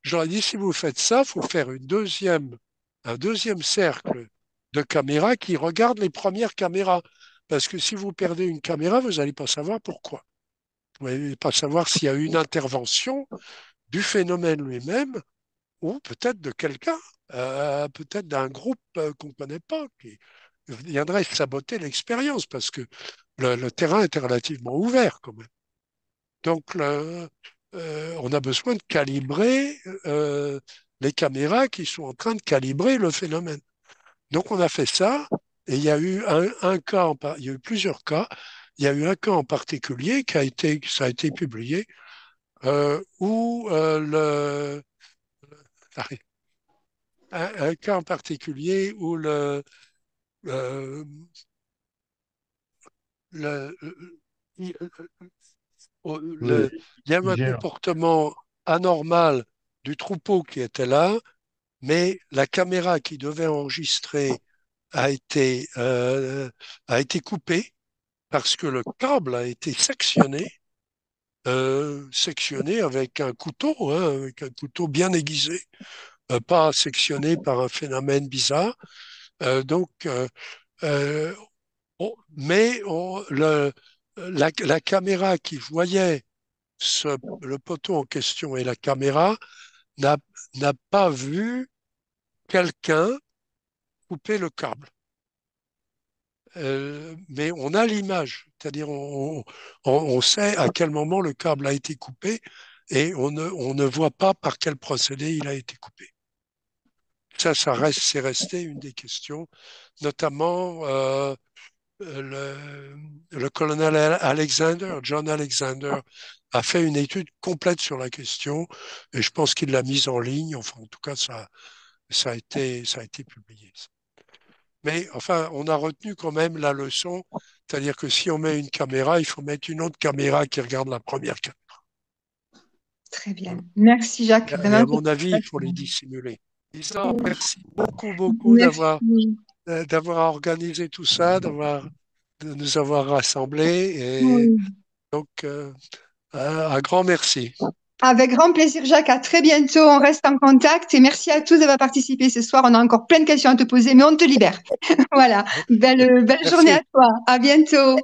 J'aurais dit, si vous faites ça, il faut faire un deuxième cercle de caméras qui regardent les premières caméras. Parce que si vous perdez une caméra, vous n'allez pas savoir pourquoi. Vous n'allez pas savoir s'il y a eu une intervention du phénomène lui-même ou peut-être de quelqu'un, peut-être d'un groupe qu'on ne connaît pas, qui viendrait saboter l'expérience, parce que le terrain était relativement ouvert quand même. Donc, on a besoin de calibrer les caméras qui sont en train de calibrer le phénomène. Donc, on a fait ça, et il y a eu un cas, il y a eu plusieurs cas. Il y a eu un cas en particulier ça a été publié, où un cas en particulier où euh, le, il Oui, il y a eu un j'ai comportement anormal du troupeau qui était là, mais la caméra qui devait enregistrer a été, euh, a été coupée parce que le câble a été sectionné avec un couteau, hein, avec un couteau bien aiguisé, pas sectionné par un phénomène bizarre. Donc, euh, la caméra qui voyait le poteau en question et la caméra n'a n'a pas vu quelqu'un couper le câble. Mais on a l'image, c'est-à-dire on sait à quel moment le câble a été coupé et on ne voit pas par quel procédé il a été coupé. C'est resté une des questions, notamment le colonel Alexander, John Alexander, a fait une étude complète sur la question et je pense qu'il l'a mise en ligne. Enfin, en tout cas, ça a été publié. Mais enfin, on a retenu quand même la leçon, c'est-à-dire que si on met une caméra, il faut mettre une autre caméra qui regarde la première caméra. Très bien. Merci Jacques. Et Vraiment, à mon avis, il faut les dissimuler. Lisa, merci beaucoup, beaucoup merci. d'avoir organisé tout ça, de nous avoir rassemblés. Et Oui. donc, un grand merci. Avec grand plaisir, Jacques. À très bientôt. On reste en contact et merci à tous d'avoir participé ce soir. On a encore plein de questions à te poser, mais on te libère. Voilà. Belle journée à Merci. toi. À bientôt.